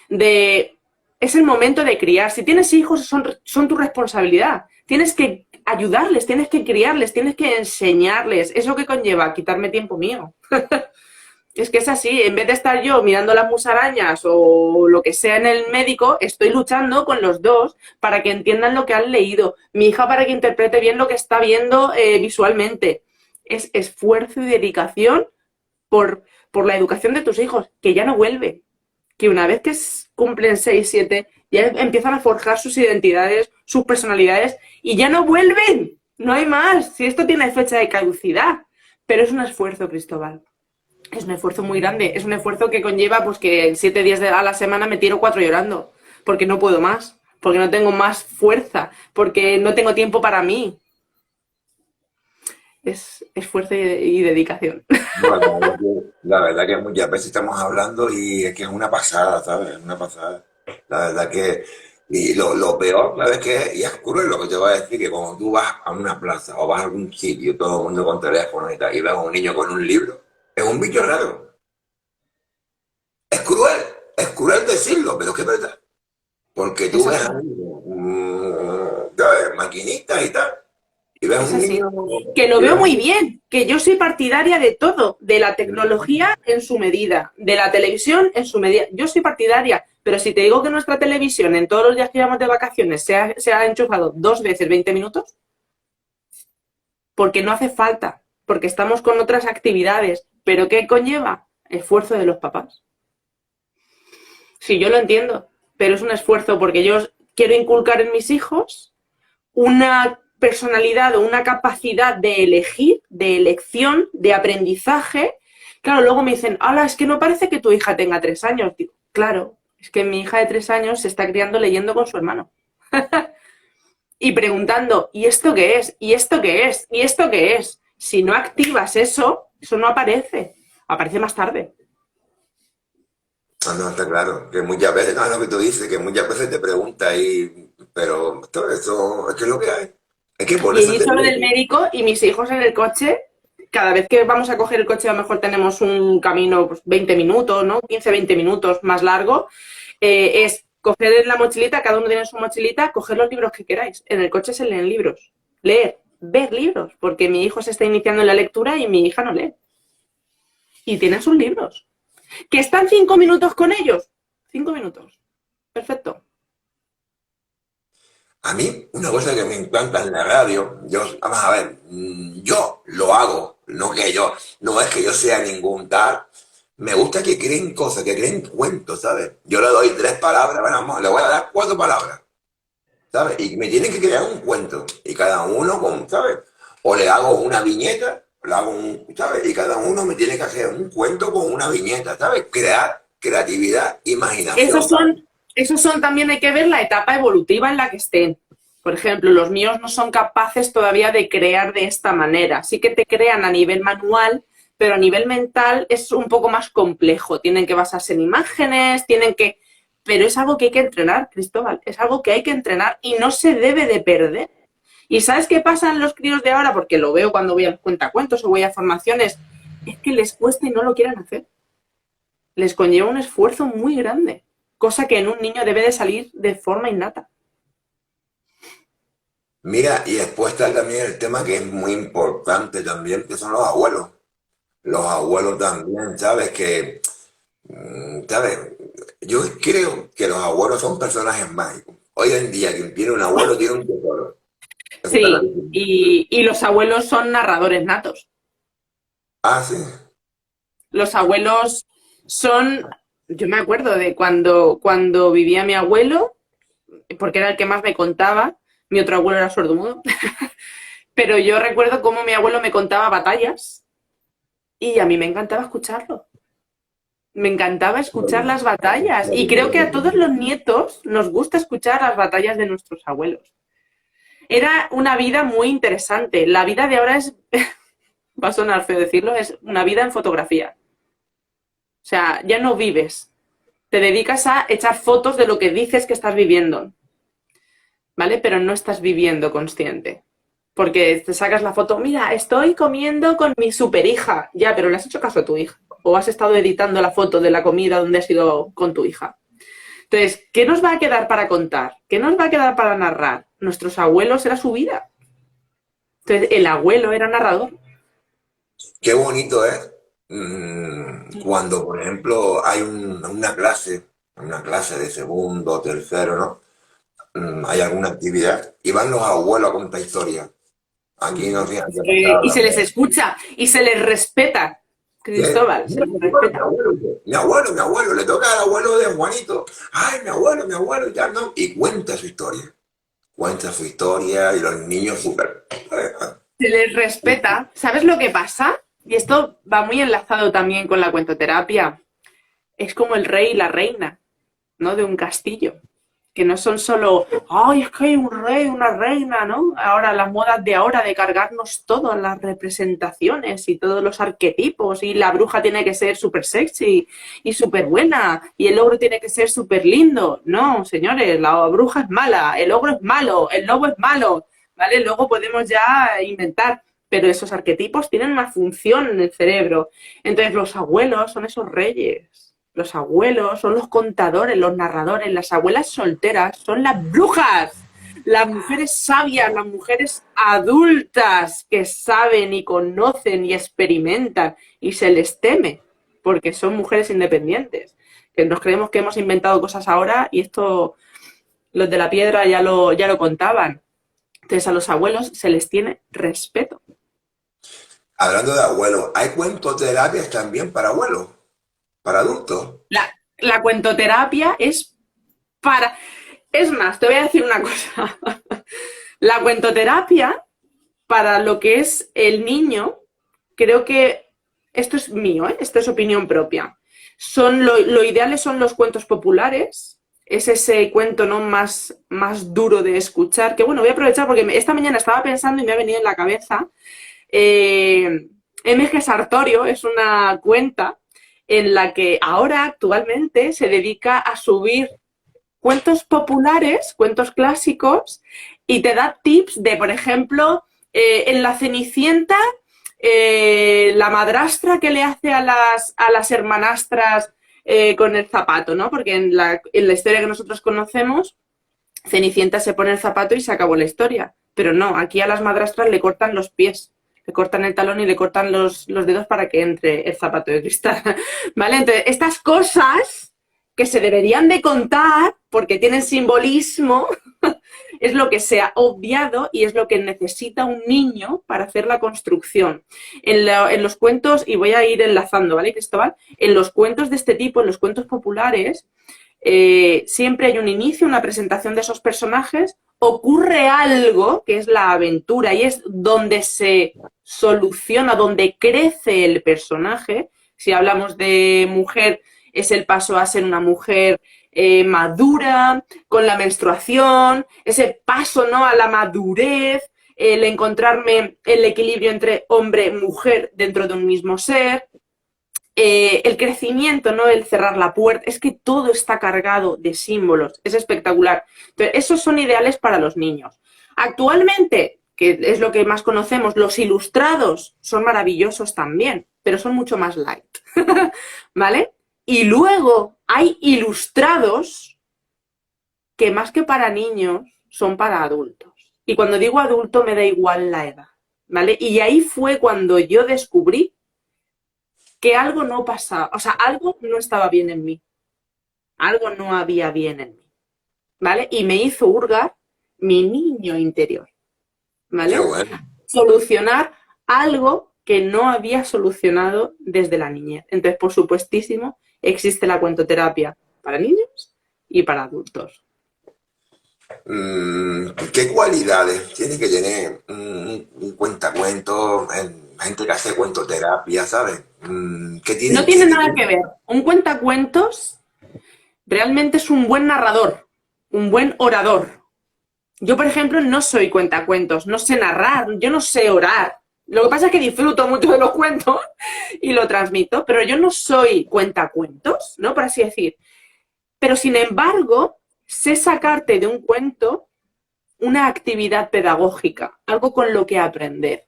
Es el momento de criar. Si tienes hijos, son tu responsabilidad. Tienes que ayudarles, tienes que criarles, tienes que enseñarles. ¿Eso qué conlleva? Quitarme tiempo mío. Es que es así, en vez de estar yo mirando las musarañas o lo que sea en el médico, estoy luchando con los dos para que entiendan lo que han leído. Mi hija para que interprete bien lo que está viendo visualmente. es esfuerzo y dedicación por la educación de tus hijos, que ya no vuelve. Que una vez que cumplen 6 7 ya empiezan a forjar sus identidades, sus personalidades, y ya no vuelven. No hay más. Si esto tiene fecha de caducidad. Pero es un esfuerzo, Cristóbal. Es un esfuerzo muy grande. Es un esfuerzo que conlleva pues que 7 días a la semana me tiro 4 llorando. Porque no puedo más. Porque no tengo más fuerza. Porque no tengo tiempo para mí. Es esfuerzo y dedicación. Bueno, la verdad que muchas veces estamos hablando y es que es una pasada, ¿sabes? Es una pasada. La verdad que, y lo peor, ¿sabes qué? Y es cruel lo que te voy a decir, que cuando tú vas a una plaza o vas a algún sitio, todo el mundo con teléfono y tal, y ves a un niño con un libro, es un bicho raro. Es cruel decirlo, pero es que es verdad. Porque Es tú ves a así. un niño, ¿sabes? Maquinista y tal, y ves a Es un niño, así. Que lo y ves veo a un muy niño. bien, que yo soy partidaria de todo, de la tecnología en su medida, de la televisión en su medida. Yo soy partidaria, pero si te digo que nuestra televisión en todos los días que llevamos de vacaciones se ha enchufado 2 veces 20 minutos, porque no hace falta, porque estamos con otras actividades. ¿Pero qué conlleva? Esfuerzo de los papás. Sí, yo lo entiendo, pero es un esfuerzo porque yo quiero inculcar en mis hijos una personalidad o una capacidad de elegir, de elección, de aprendizaje. Claro, luego me dicen, hola, es que no parece que tu hija tenga 3 años. Digo, claro, es que mi hija de 3 años se está criando leyendo con su hermano. Y preguntando, ¿y esto qué es? ¿Y esto qué es? ¿Y esto qué es? Si no activas eso, eso no aparece. Aparece más tarde. Ah, no, está claro, que muchas veces, no, es lo que tú dices, que muchas veces te preguntas y, pero todo eso, es que es lo que hay. Es que por Y he eso te dicho lo digo del médico y mis hijos en el coche, cada vez que vamos a coger el coche, a lo mejor tenemos un camino pues, 20 minutos, ¿no? 15, 20 minutos más largo, es coger en la mochilita, cada uno tiene su mochilita, coger los libros que queráis. En el coche se leen libros. Leer, ver libros, porque mi hijo se está iniciando en la lectura y mi hija no lee. Y tienen sus libros. ¿Que están 5 minutos con ellos? 5 minutos. Perfecto. a mí una cosa que me encanta en la radio, yo, vamos a ver, yo lo hago, no que yo, no es que yo sea ningún tal, me gusta que creen cosas, que creen cuentos, ¿sabes? Yo le doy 3 palabras, bueno, vamos, le voy a dar 4 palabras, ¿sabes? Y me tienen que crear un cuento, y cada uno con, ¿sabes? O le hago una viñeta, le hago un, ¿sabes? Y cada uno me tiene que hacer un cuento con una viñeta, ¿sabes? Crear creatividad, Esos imaginación, ¿sabes? son, esos son también, hay que ver la etapa evolutiva en la que estén. Por ejemplo, los míos no son capaces todavía de crear de esta manera. Sí que te crean a nivel manual, pero a nivel mental es un poco más complejo. Tienen que basarse en imágenes, tienen que... Pero es algo que hay que entrenar, Cristóbal. Es algo que hay que entrenar y no se debe de perder. ¿Y sabes qué pasa en los críos de ahora? Porque lo veo cuando voy a cuentacuentos o voy a formaciones. Es que les cuesta y no lo quieren hacer. Les conlleva un esfuerzo muy grande, cosa que en un niño debe de salir de forma innata. Mira, y después está también el tema que es muy importante también, que son los abuelos. Los abuelos también, ¿sabes? Que, ¿sabes? Yo creo que los abuelos son personajes mágicos. Hoy en día, quien tiene un abuelo tiene un tesoro. Eso está Sí, clarísimo. y los abuelos son narradores natos. Ah, sí. Los abuelos son, yo me acuerdo de cuando vivía mi abuelo, porque era el que más me contaba, mi otro abuelo era sordomudo, pero yo recuerdo cómo mi abuelo me contaba batallas y a mí me encantaba escucharlo. Me encantaba escuchar las batallas y creo que a todos los nietos nos gusta escuchar las batallas de nuestros abuelos. Era una vida muy interesante. La vida de ahora es, va a sonar feo decirlo, es una vida en fotografía. O sea, ya no vives. Te dedicas a echar fotos de lo que dices que estás viviendo, ¿vale? Pero no estás viviendo consciente. Porque te sacas la foto, mira, estoy comiendo con mi superhija. Ya, pero le has hecho caso a tu hija. O has estado editando la foto de la comida donde has ido con tu hija. Entonces, ¿qué nos va a quedar para contar? ¿Qué nos va a quedar para narrar? Nuestros abuelos era su vida. Entonces, el abuelo era narrador. Qué bonito es cuando, por ejemplo, hay una clase de segundo, tercero, ¿no? Hay alguna actividad y van los abuelos a contar historias. Aquí no tiene que Y se les escucha y se les respeta, Cristóbal, se les respeta. Mi abuelo, le toca al abuelo de Juanito. Ay, mi abuelo, ya no. Y cuenta su historia. Cuenta su historia y los niños súper. Se les respeta. ¿Sabes lo que pasa? Y esto va muy enlazado también con la cuentoterapia. Es como el rey y la reina, ¿no? De un castillo. Que no son solo, ay, es que hay un rey, una reina, ¿no? Ahora las modas de ahora de cargarnos todas las representaciones y todos los arquetipos y la bruja tiene que ser súper sexy y súper buena y el ogro tiene que ser súper lindo. No, señores, la bruja es mala, el ogro es malo, el lobo es malo, ¿vale? Luego podemos ya inventar, pero esos arquetipos tienen una función en el cerebro. Entonces los abuelos son esos reyes. Los abuelos son los contadores, los narradores, las abuelas solteras son las brujas, las mujeres sabias, las mujeres adultas que saben y conocen y experimentan y se les teme porque son mujeres independientes. Que nos creemos que hemos inventado cosas ahora y esto los de la piedra ya lo contaban. Entonces a los abuelos se les tiene respeto. Hablando de abuelos, hay cuentoterapias también para abuelos, para adultos. La cuentoterapia es para... Es más, te voy a decir una cosa. La cuentoterapia, para lo que es el niño, creo que esto es mío, ¿eh? Esto es opinión propia. Lo ideales son los cuentos populares, es ese cuento, ¿no? más duro de escuchar, que bueno, voy a aprovechar porque esta mañana estaba pensando y me ha venido en la cabeza. M.G. Sartorio es una cuenta en la que ahora actualmente se dedica a subir cuentos populares, cuentos clásicos, y te da tips de, por ejemplo, en La Cenicienta, la madrastra que le hace a las hermanastras con el zapato, ¿no? Porque en la historia que nosotros conocemos, Cenicienta se pone el zapato y se acabó la historia. Pero no, aquí a las madrastras le cortan los pies. Le cortan el talón y le cortan los dedos para que entre el zapato de cristal, ¿vale? Entonces, estas cosas que se deberían de contar porque tienen simbolismo es lo que se ha obviado y es lo que necesita un niño para hacer la construcción. En los cuentos, y voy a ir enlazando, ¿vale, Cristóbal? En los cuentos de este tipo, en los cuentos populares, siempre hay un inicio, una presentación de esos personajes, ocurre algo que es la aventura y es donde se soluciona, donde crece el personaje. Si hablamos de mujer, es el paso a ser una mujer madura, con la menstruación, ese paso, ¿no?, a la madurez, el encontrarme el equilibrio entre hombre y mujer dentro de un mismo ser. El crecimiento, ¿no? El cerrar la puerta, es que todo está cargado de símbolos, es espectacular. Entonces, esos son ideales para los niños. Actualmente, que es lo que más conocemos, los ilustrados son maravillosos también, pero son mucho más light, ¿vale? Y luego hay ilustrados que más que para niños son para adultos. Y cuando digo adulto me da igual la edad, ¿vale? Y ahí fue cuando yo descubrí que algo no pasaba, o sea, algo no estaba bien en mí, algo no había bien en mí, ¿vale? Y me hizo hurgar mi niño interior, ¿vale? Qué bueno. Solucionar algo que no había solucionado desde la niñez. Entonces, por supuestísimo, existe la cuentoterapia para niños y para adultos. ¿Qué cualidades tiene que tener un cuentacuentos, gente que hace cuentoterapia, ¿sabes? ¿Qué No tiene nada que ver. Un cuentacuentos realmente es un buen narrador, un buen orador. Yo, por ejemplo, no soy cuentacuentos, no sé narrar, yo no sé orar. Lo que pasa es que disfruto mucho de los cuentos y lo transmito, pero yo no soy cuentacuentos, ¿no? Por así decir. Pero, sin embargo, sé sacarte de un cuento una actividad pedagógica, algo con lo que aprender.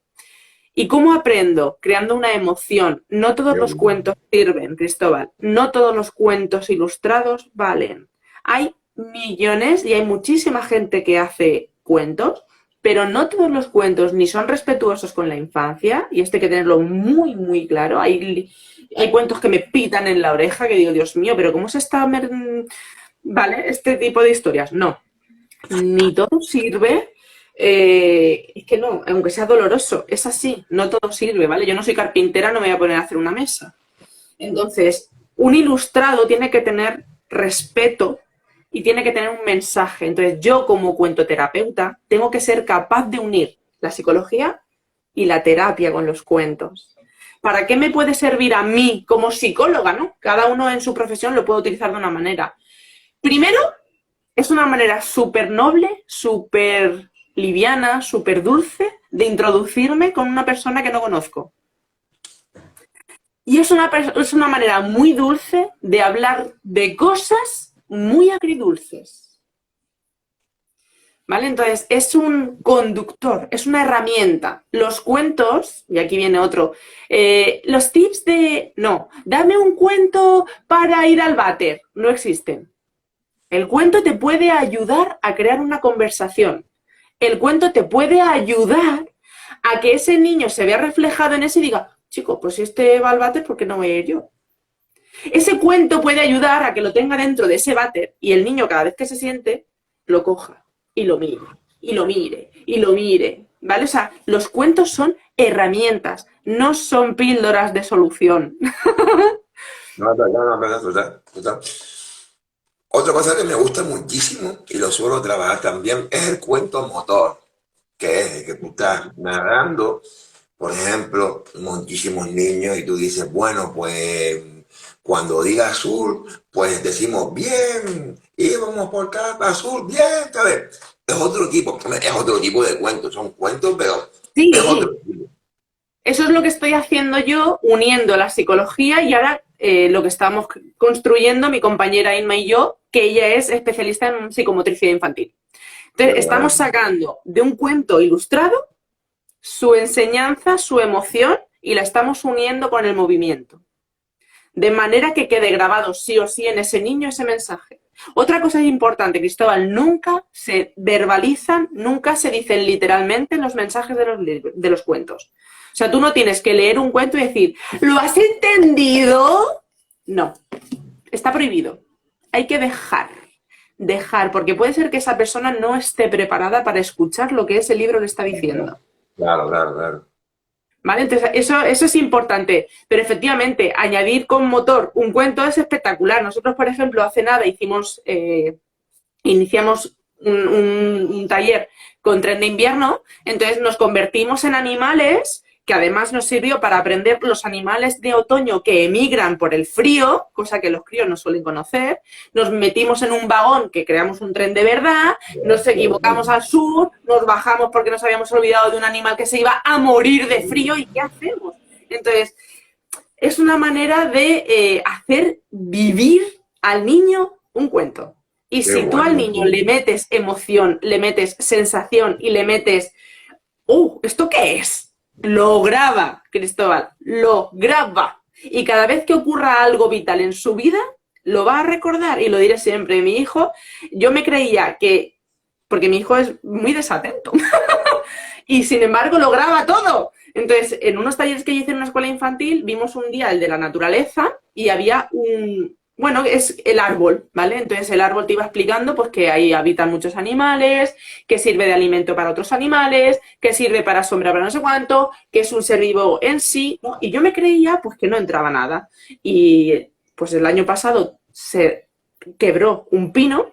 ¿Y cómo aprendo? Creando una emoción. No todos los cuentos sirven, Cristóbal. No todos los cuentos ilustrados valen. Hay millones y hay muchísima gente que hace cuentos, pero no todos los cuentos ni son respetuosos con la infancia, y esto hay que tenerlo muy, muy claro. Hay cuentos que me pitan en la oreja que digo, Dios mío, pero ¿cómo se está... ¿Vale? Este tipo de historias. No. Ni todo sirve, Es que no, aunque sea doloroso, es así, no todo sirve, ¿vale? Yo no soy carpintera, no me voy a poner a hacer una mesa. Entonces, un ilustrado tiene que tener respeto y tiene que tener un mensaje. Entonces, yo como cuentoterapeuta tengo que ser capaz de unir la psicología y la terapia con los cuentos. ¿Para qué me puede servir a mí como psicóloga, no? Cada uno en su profesión lo puede utilizar de una manera. Primero, es una manera súper noble, súper liviana, súper dulce de introducirme con una persona que no conozco. Y es una manera muy dulce de hablar de cosas muy agridulces. ¿Vale? Entonces, es un conductor, es una herramienta. Los cuentos, y aquí viene otro, los tips de, no, dame un cuento para ir al váter, no existen. El cuento te puede ayudar a crear una conversación. El cuento te puede ayudar a que ese niño se vea reflejado en ese y diga, chico, pues si este va al váter, ¿por qué no voy a ir yo? Ese cuento puede ayudar a que lo tenga dentro de ese váter y el niño cada vez que se siente, lo coja y lo mire, y lo mire, y lo mire, ¿vale? O sea, los cuentos son herramientas, no son píldoras de solución. No, no, no, total, total. Otra cosa que me gusta muchísimo y lo suelo trabajar también es el cuento motor, que es el que tú estás narrando, por ejemplo, muchísimos niños y tú dices, bueno, pues cuando diga azul, pues decimos bien, íbamos por casa azul, bien, ¿sabes? Es otro tipo de cuentos, son cuentos, pero es otro Sí, tipo. eso es lo que estoy haciendo yo, uniendo la psicología y ahora lo que estamos construyendo mi compañera Inma y yo, que ella es especialista en psicomotricidad infantil. Entonces, Pero estamos bueno, sacando de un cuento ilustrado su enseñanza, su emoción y la estamos uniendo con el movimiento. De manera que quede grabado sí o sí en ese niño ese mensaje. Otra cosa importante, Cristóbal, nunca se verbalizan, nunca se dicen literalmente los mensajes de los cuentos. O sea, tú no tienes que leer un cuento y decir, ¿lo has entendido? No, está prohibido. Hay que dejar, porque puede ser que esa persona no esté preparada para escuchar lo que ese libro le está diciendo. claro, claro, claro. ¿Vale? Entonces, eso es importante. Pero efectivamente, añadir con motor un cuento es espectacular. Nosotros, por ejemplo, hace nada iniciamos un taller con tren de invierno, entonces nos convertimos en animales, que además nos sirvió para aprender los animales de otoño que emigran por el frío, cosa que los críos no suelen conocer. Nos metimos en un vagón que creamos un tren de verdad, nos equivocamos al sur, nos bajamos porque nos habíamos olvidado de un animal que se iba a morir de frío y ¿qué hacemos? Entonces, es una manera de hacer vivir al niño un cuento. Y Qué si tú al bueno. niño le metes emoción, le metes sensación y le metes, ¿esto qué es? Lo graba, Cristóbal, lo graba. Y cada vez que ocurra algo vital en su vida, lo va a recordar y lo diré siempre. Mi hijo, yo me creía que, porque mi hijo es muy desatento, y sin embargo lo graba todo. Entonces, en unos talleres que yo hice en una escuela infantil, vimos un día el de la naturaleza y había bueno, es el árbol, ¿vale? Entonces el árbol te iba explicando pues que ahí habitan muchos animales, que sirve de alimento para otros animales, que sirve para sombra para no sé cuánto, que es un ser vivo en sí, ¿no? Y yo me creía pues que no entraba nada. Y pues el año pasado se quebró un pino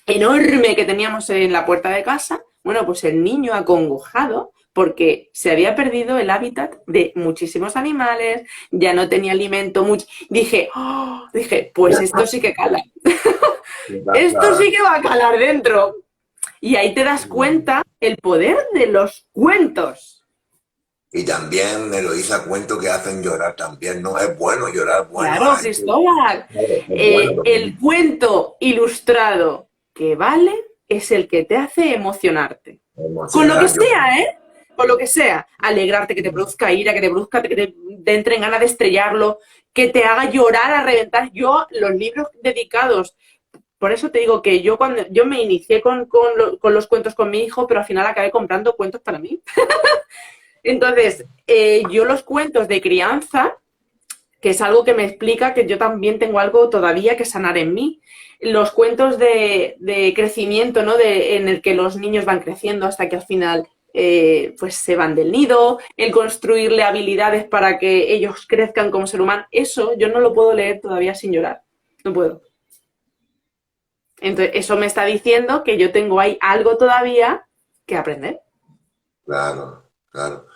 enorme que teníamos en la puerta de casa. Bueno, pues el niño acongojado porque se había perdido el hábitat de muchísimos animales, ya no tenía alimento, dije, pues esto sí que cala, esto sí que va a calar dentro. Y ahí te das cuenta el poder de los cuentos. Y también Eloísa, cuentos que hacen llorar también, ¿no? Es bueno llorar, bueno, Claro, hay que... Cristóbal, Es bueno el también. cuento ilustrado que vale es el que te hace emocionarte. Con lo que Emocionar, yo. sea, ¿eh? Con lo que sea. Alegrarte, que te produzca ira, que te produzca, que te entre en ganas de estrellarlo, que te haga llorar a reventar. Yo, los libros dedicados, por eso te digo que yo cuando yo me inicié con los cuentos con mi hijo, pero al final acabé comprando cuentos para mí. Entonces, yo los cuentos de crianza que es algo que me explica que yo también tengo algo todavía que sanar en mí. Los cuentos de crecimiento, ¿no? En el que los niños van creciendo hasta que al final pues se van del nido, el construirle habilidades para que ellos crezcan como ser humano, eso yo no lo puedo leer todavía sin llorar, no puedo. Entonces, eso me está diciendo que yo tengo ahí algo todavía que aprender. Claro, claro.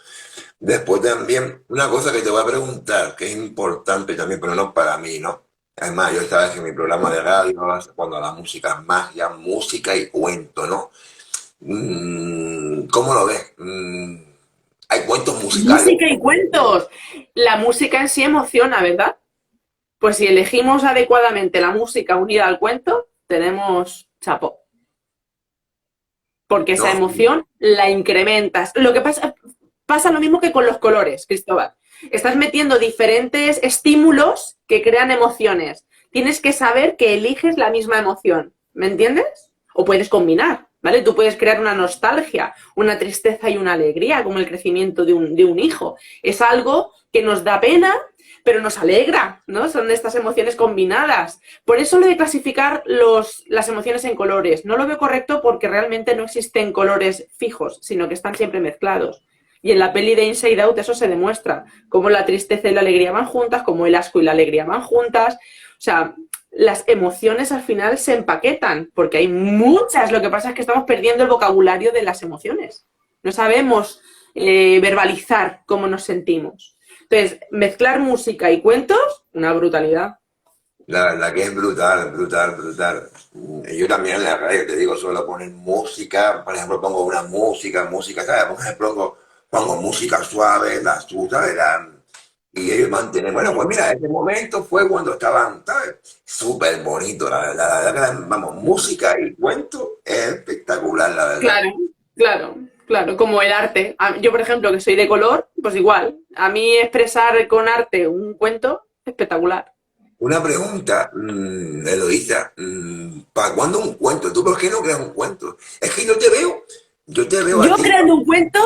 Después también, una cosa que te voy a preguntar, que es importante también, pero no para mí, ¿no? Además, yo estaba en mi programa de radio, cuando la música es magia, música y cuento, ¿no? ¿Cómo lo ves? Hay cuentos musicales. Música y cuentos. La música en sí emociona, ¿verdad? Pues si elegimos adecuadamente la música unida al cuento, tenemos chapó. Porque esa No, emoción la incrementas. Lo que pasa lo mismo que con los colores, Cristóbal. Estás metiendo diferentes estímulos que crean emociones. Tienes que saber que eliges la misma emoción. ¿Me entiendes? O puedes combinar, ¿vale? Tú puedes crear una nostalgia, una tristeza y una alegría, como el crecimiento de un hijo. Es algo que nos da pena, pero nos alegra, ¿no? Son estas emociones combinadas. Por eso lo de clasificar las emociones en colores, no lo veo correcto porque realmente no existen colores fijos, sino que están siempre mezclados. Y en la peli de Inside Out eso se demuestra, cómo la tristeza y la alegría van juntas, cómo el asco y la alegría van juntas. O sea, las emociones al final se empaquetan, porque hay muchas. Lo que pasa es que estamos perdiendo el vocabulario de las emociones. No sabemos verbalizar cómo nos sentimos. Entonces, mezclar música y cuentos, una brutalidad. la verdad que es brutal, brutal, brutal. Yo también en la radio, te digo, suelo poner música, por ejemplo, pongo una música, ¿sabes? Por ejemplo, pongo música suave, la ¿sabes? Y ellos mantienen, bueno, pues mira, ese momento fue cuando estaban, ¿sabes? Súper bonito, la verdad que, vamos, música y cuento es espectacular, la verdad. Claro, claro, claro, como el arte. Yo, por ejemplo, que soy de color, pues igual. A mí expresar con arte un cuento, espectacular. Una pregunta, Eloísa, ¿para cuándo un cuento? ¿Tú por qué no creas un cuento? Es que yo te veo a Yo ti. creando un cuento,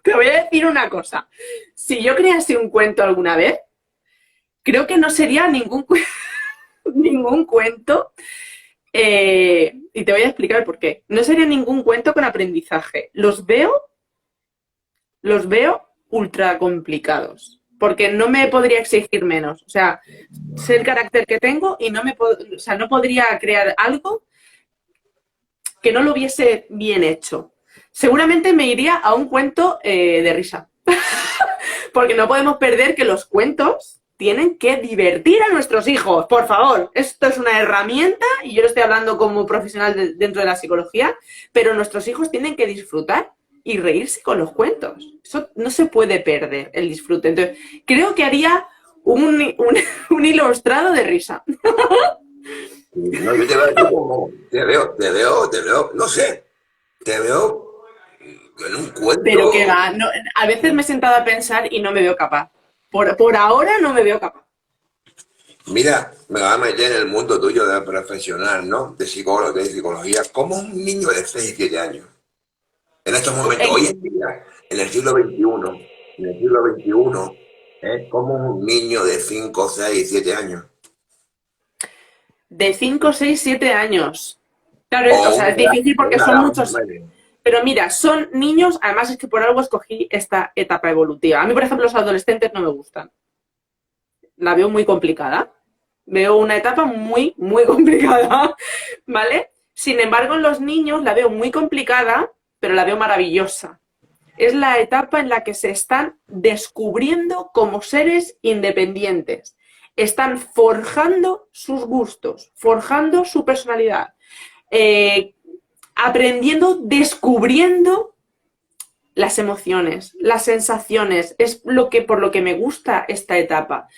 te voy a decir una cosa. Si yo crease un cuento alguna vez, creo que no sería ningún cuento, y te voy a explicar por qué. No sería ningún cuento con aprendizaje. Los veo ultra complicados, porque no me podría exigir menos. O sea, sé el carácter que tengo y o sea, no podría crear algo que no lo hubiese bien hecho. Seguramente me iría a un cuento de risa. Porque no podemos perder que los cuentos tienen que divertir a nuestros hijos, por favor. Esto es una herramienta y yo lo estoy hablando como profesional dentro de la psicología, pero nuestros hijos tienen que disfrutar y reírse con los cuentos. Eso no se puede perder, el disfrute. Entonces, creo que haría un ilustrado de risa. No, yo te veo, no sé, te veo en un Pero que cuento. va, no, a veces me he sentado a pensar y no me veo capaz. Por ahora no me veo capaz. Mira, me va a meter en el mundo tuyo de profesional, ¿no? De psicología. ¿Cómo un niño de 6 7 años, en estos momentos, En, hoy en día, en el siglo XXI, en el siglo XXI, como un niño de 5 6 7 años, de 5 6 7 años. Claro, o o sea, es difícil porque una son edad muchos. media. Pero mira, son niños, además es que por algo escogí esta etapa evolutiva. A mí, por ejemplo, los adolescentes no me gustan. La veo muy complicada. Veo una etapa muy, muy complicada, ¿vale? Sin embargo, en los niños la veo muy complicada, pero la veo maravillosa. Es la etapa en la que se están descubriendo como seres independientes. Están forjando sus gustos, forjando su personalidad, eh, aprendiendo, descubriendo las emociones, las sensaciones. Es por lo que me gusta esta etapa.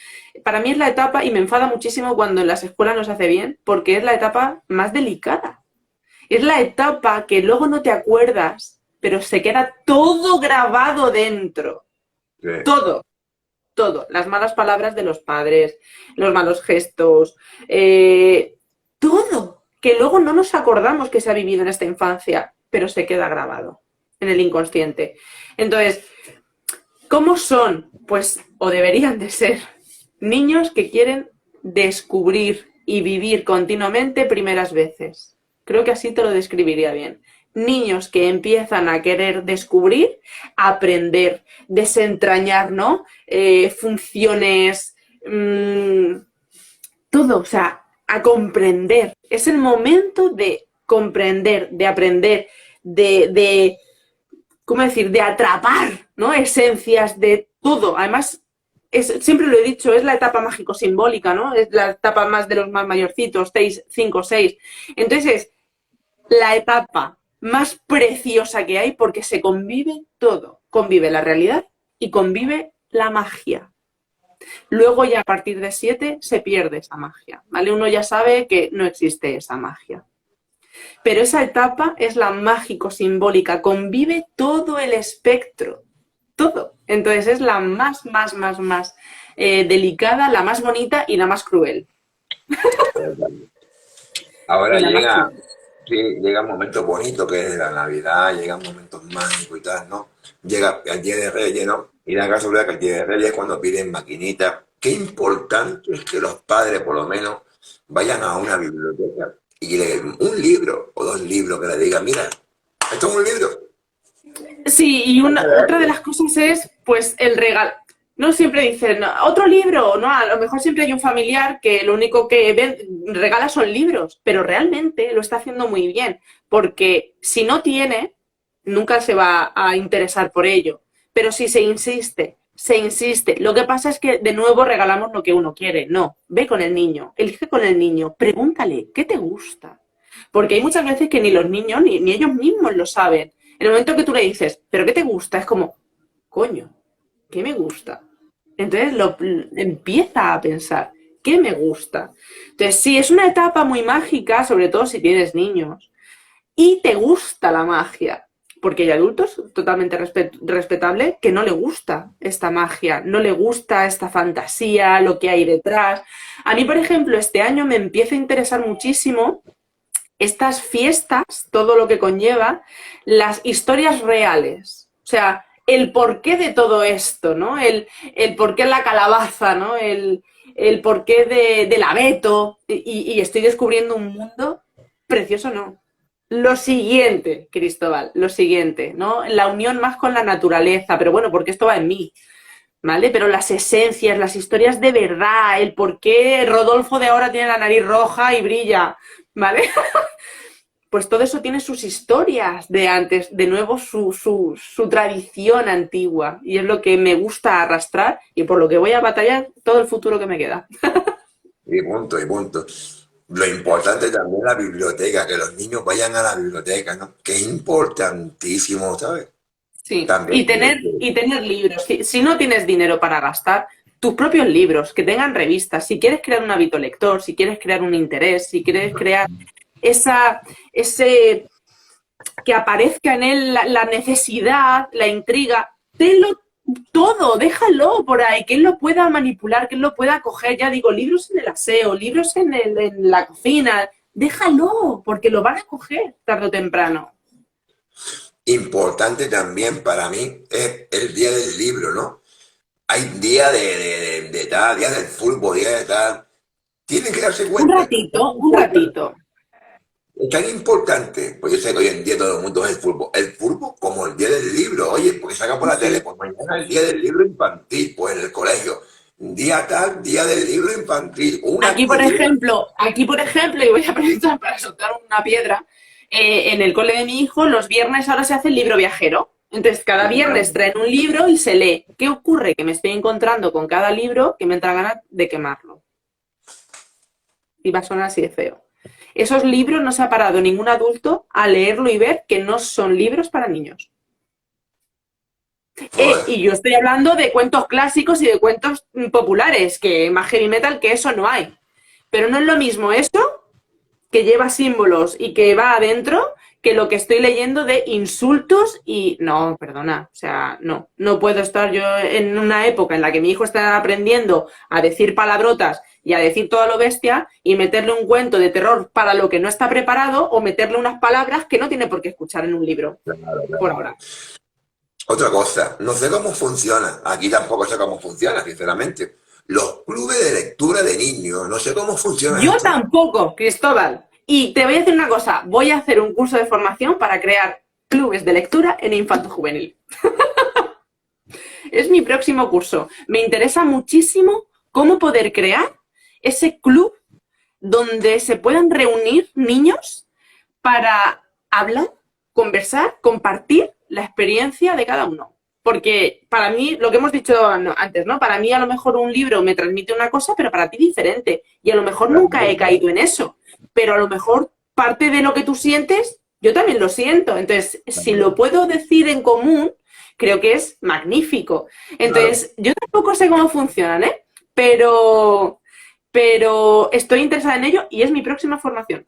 Para mí es la etapa, y me enfada muchísimo cuando en las escuelas no se hace bien, porque es la etapa más delicada. Es la etapa que luego no te acuerdas, pero se queda todo grabado dentro. Sí. Todo, todo. Las malas palabras de los padres, los malos gestos, todo. Que luego no nos acordamos que se ha vivido en esta infancia, pero se queda grabado en el inconsciente. Entonces, ¿Cómo son? Pues, o deberían de ser, niños que quieren descubrir y vivir continuamente primeras veces. Creo que así te lo describiría bien. Niños que empiezan a querer descubrir, aprender, desentrañar, ¿no? Funciones, todo, o sea, a comprender. Es el momento de comprender, de aprender, de ¿cómo decir?, de atrapar, ¿no? Esencias de todo. Además, siempre lo he dicho, es la etapa mágico-simbólica, ¿no? Es la etapa más de los más mayorcitos, 6, 5, 6. Entonces, es la etapa más preciosa que hay porque se convive todo. Convive la realidad y convive la magia. Luego ya a partir de 7 se pierde esa magia, ¿vale? Uno ya sabe que no existe esa magia. Pero esa etapa es la mágico-simbólica, convive todo el espectro, todo. Entonces es la más delicada, la más bonita y la más cruel. Ahora Y la más llega, cruel. sí, llega un momento bonito que es la Navidad, llegan momentos mágicos y tal, ¿no? Llega el Día de Reyes, ¿no? Y la casualidad que el Día de Reyes es cuando piden maquinitas. Qué importante es que los padres, por lo menos, vayan a una biblioteca y le den un libro o dos libros que le digan, mira, esto es un libro. Sí, y otra de las cosas es, pues, el regalo. No siempre dicen, otro libro, no, a lo mejor siempre hay un familiar que lo único que regala son libros, pero realmente lo está haciendo muy bien, porque si no tiene, nunca se va a interesar por ello. Pero si se insiste, se insiste. Lo que pasa es que de nuevo regalamos lo que uno quiere. No, ve con el niño, elige con el niño, pregúntale, ¿qué te gusta? Porque hay muchas veces que ni los niños ni ellos mismos lo saben. En el momento que tú le dices, ¿pero qué te gusta? Es como, coño, ¿qué me gusta? Entonces empieza a pensar, ¿qué me gusta? Entonces, sí, es una etapa muy mágica, sobre todo si tienes niños, y te gusta la magia, porque hay adultos totalmente respetable que no le gusta esta magia, no le gusta esta fantasía, lo que hay detrás. A mí, por ejemplo, este año me empieza a interesar muchísimo estas fiestas, todo lo que conlleva, las historias reales. O sea, el porqué de todo esto, ¿no? El porqué la calabaza, ¿no? El porqué del abeto. Y estoy descubriendo un mundo precioso, ¿no? Lo siguiente, Cristóbal, lo siguiente, ¿no? La unión más con la naturaleza, pero bueno, porque esto va en mí, ¿vale? Pero las esencias, las historias de verdad, el por qué Rodolfo de ahora tiene la nariz roja y brilla, ¿vale? Pues todo eso tiene sus historias de antes, de nuevo su tradición antigua. Y es lo que me gusta arrastrar y por lo que voy a batallar todo el futuro que me queda. Y punto, y punto. Lo importante también es la biblioteca, que los niños vayan a la biblioteca, ¿no? Que es importantísimo, ¿sabes? Sí, También. y tener libros. Si no tienes dinero para gastar, tus propios libros, que tengan revistas. Si quieres crear un hábito lector, si quieres crear un interés, si quieres crear ese que aparezca en él la necesidad, la intriga, tenlo todo, déjalo por ahí, que él lo pueda manipular, que él lo pueda coger, ya digo, libros en el aseo, libros en la cocina, déjalo, porque lo van a coger tarde o temprano. Importante también para mí es el día del libro, ¿no? Hay día de tal, día del fútbol, día de tal. Tienen que darse Un cuenta. ratito, un ratito. Es tan importante, pues yo sé que hoy en día todo el mundo es el fútbol como el día del libro, oye, porque saca por la tele, Sí. pues mañana el día del libro infantil, pues en el colegio, día tal, día del libro infantil, una actividad. Aquí, por ejemplo, y voy a aprovechar para soltar una piedra, en el cole de mi hijo, los viernes ahora se hace el libro viajero. Entonces, cada viernes traen un libro y se lee. ¿Qué ocurre? Que me estoy encontrando con cada libro que me entra ganas de quemarlo. Y va a sonar así de feo. Esos libros no se ha parado ningún adulto a leerlo y ver que no son libros para niños. Joder, Y yo estoy hablando de cuentos clásicos y de cuentos populares, que más heavy metal que eso no hay. Pero no es lo mismo eso que lleva símbolos y que va adentro que lo que estoy leyendo de insultos y no, perdona, o sea, no puedo estar yo en una época en la que mi hijo está aprendiendo a decir palabrotas y a decir todo lo bestia y meterle un cuento de terror para lo que no está preparado o meterle unas palabras que no tiene por qué escuchar en un libro, claro, por claro. ahora. Otra cosa, no sé cómo funciona, aquí tampoco sé cómo funciona, sinceramente. Los clubes de lectura de niños, no sé cómo funciona Yo esto. tampoco, Cristóbal. Y te voy a decir una cosa, voy a hacer un curso de formación para crear clubes de lectura en infanto juvenil. Es mi próximo curso. Me interesa muchísimo cómo poder crear ese club donde se puedan reunir niños para hablar, conversar, compartir la experiencia de cada uno. Porque para mí, lo que hemos dicho antes, ¿no? Para mí a lo mejor un libro me transmite una cosa, pero para ti diferente. Y a lo mejor nunca he caído en eso. Pero a lo mejor parte de lo que tú sientes, yo también lo siento. Entonces, si lo puedo decir en común, creo que es magnífico. Claro, Entonces, yo tampoco sé cómo funcionan, ¿eh? Pero estoy interesada en ello y es mi próxima formación.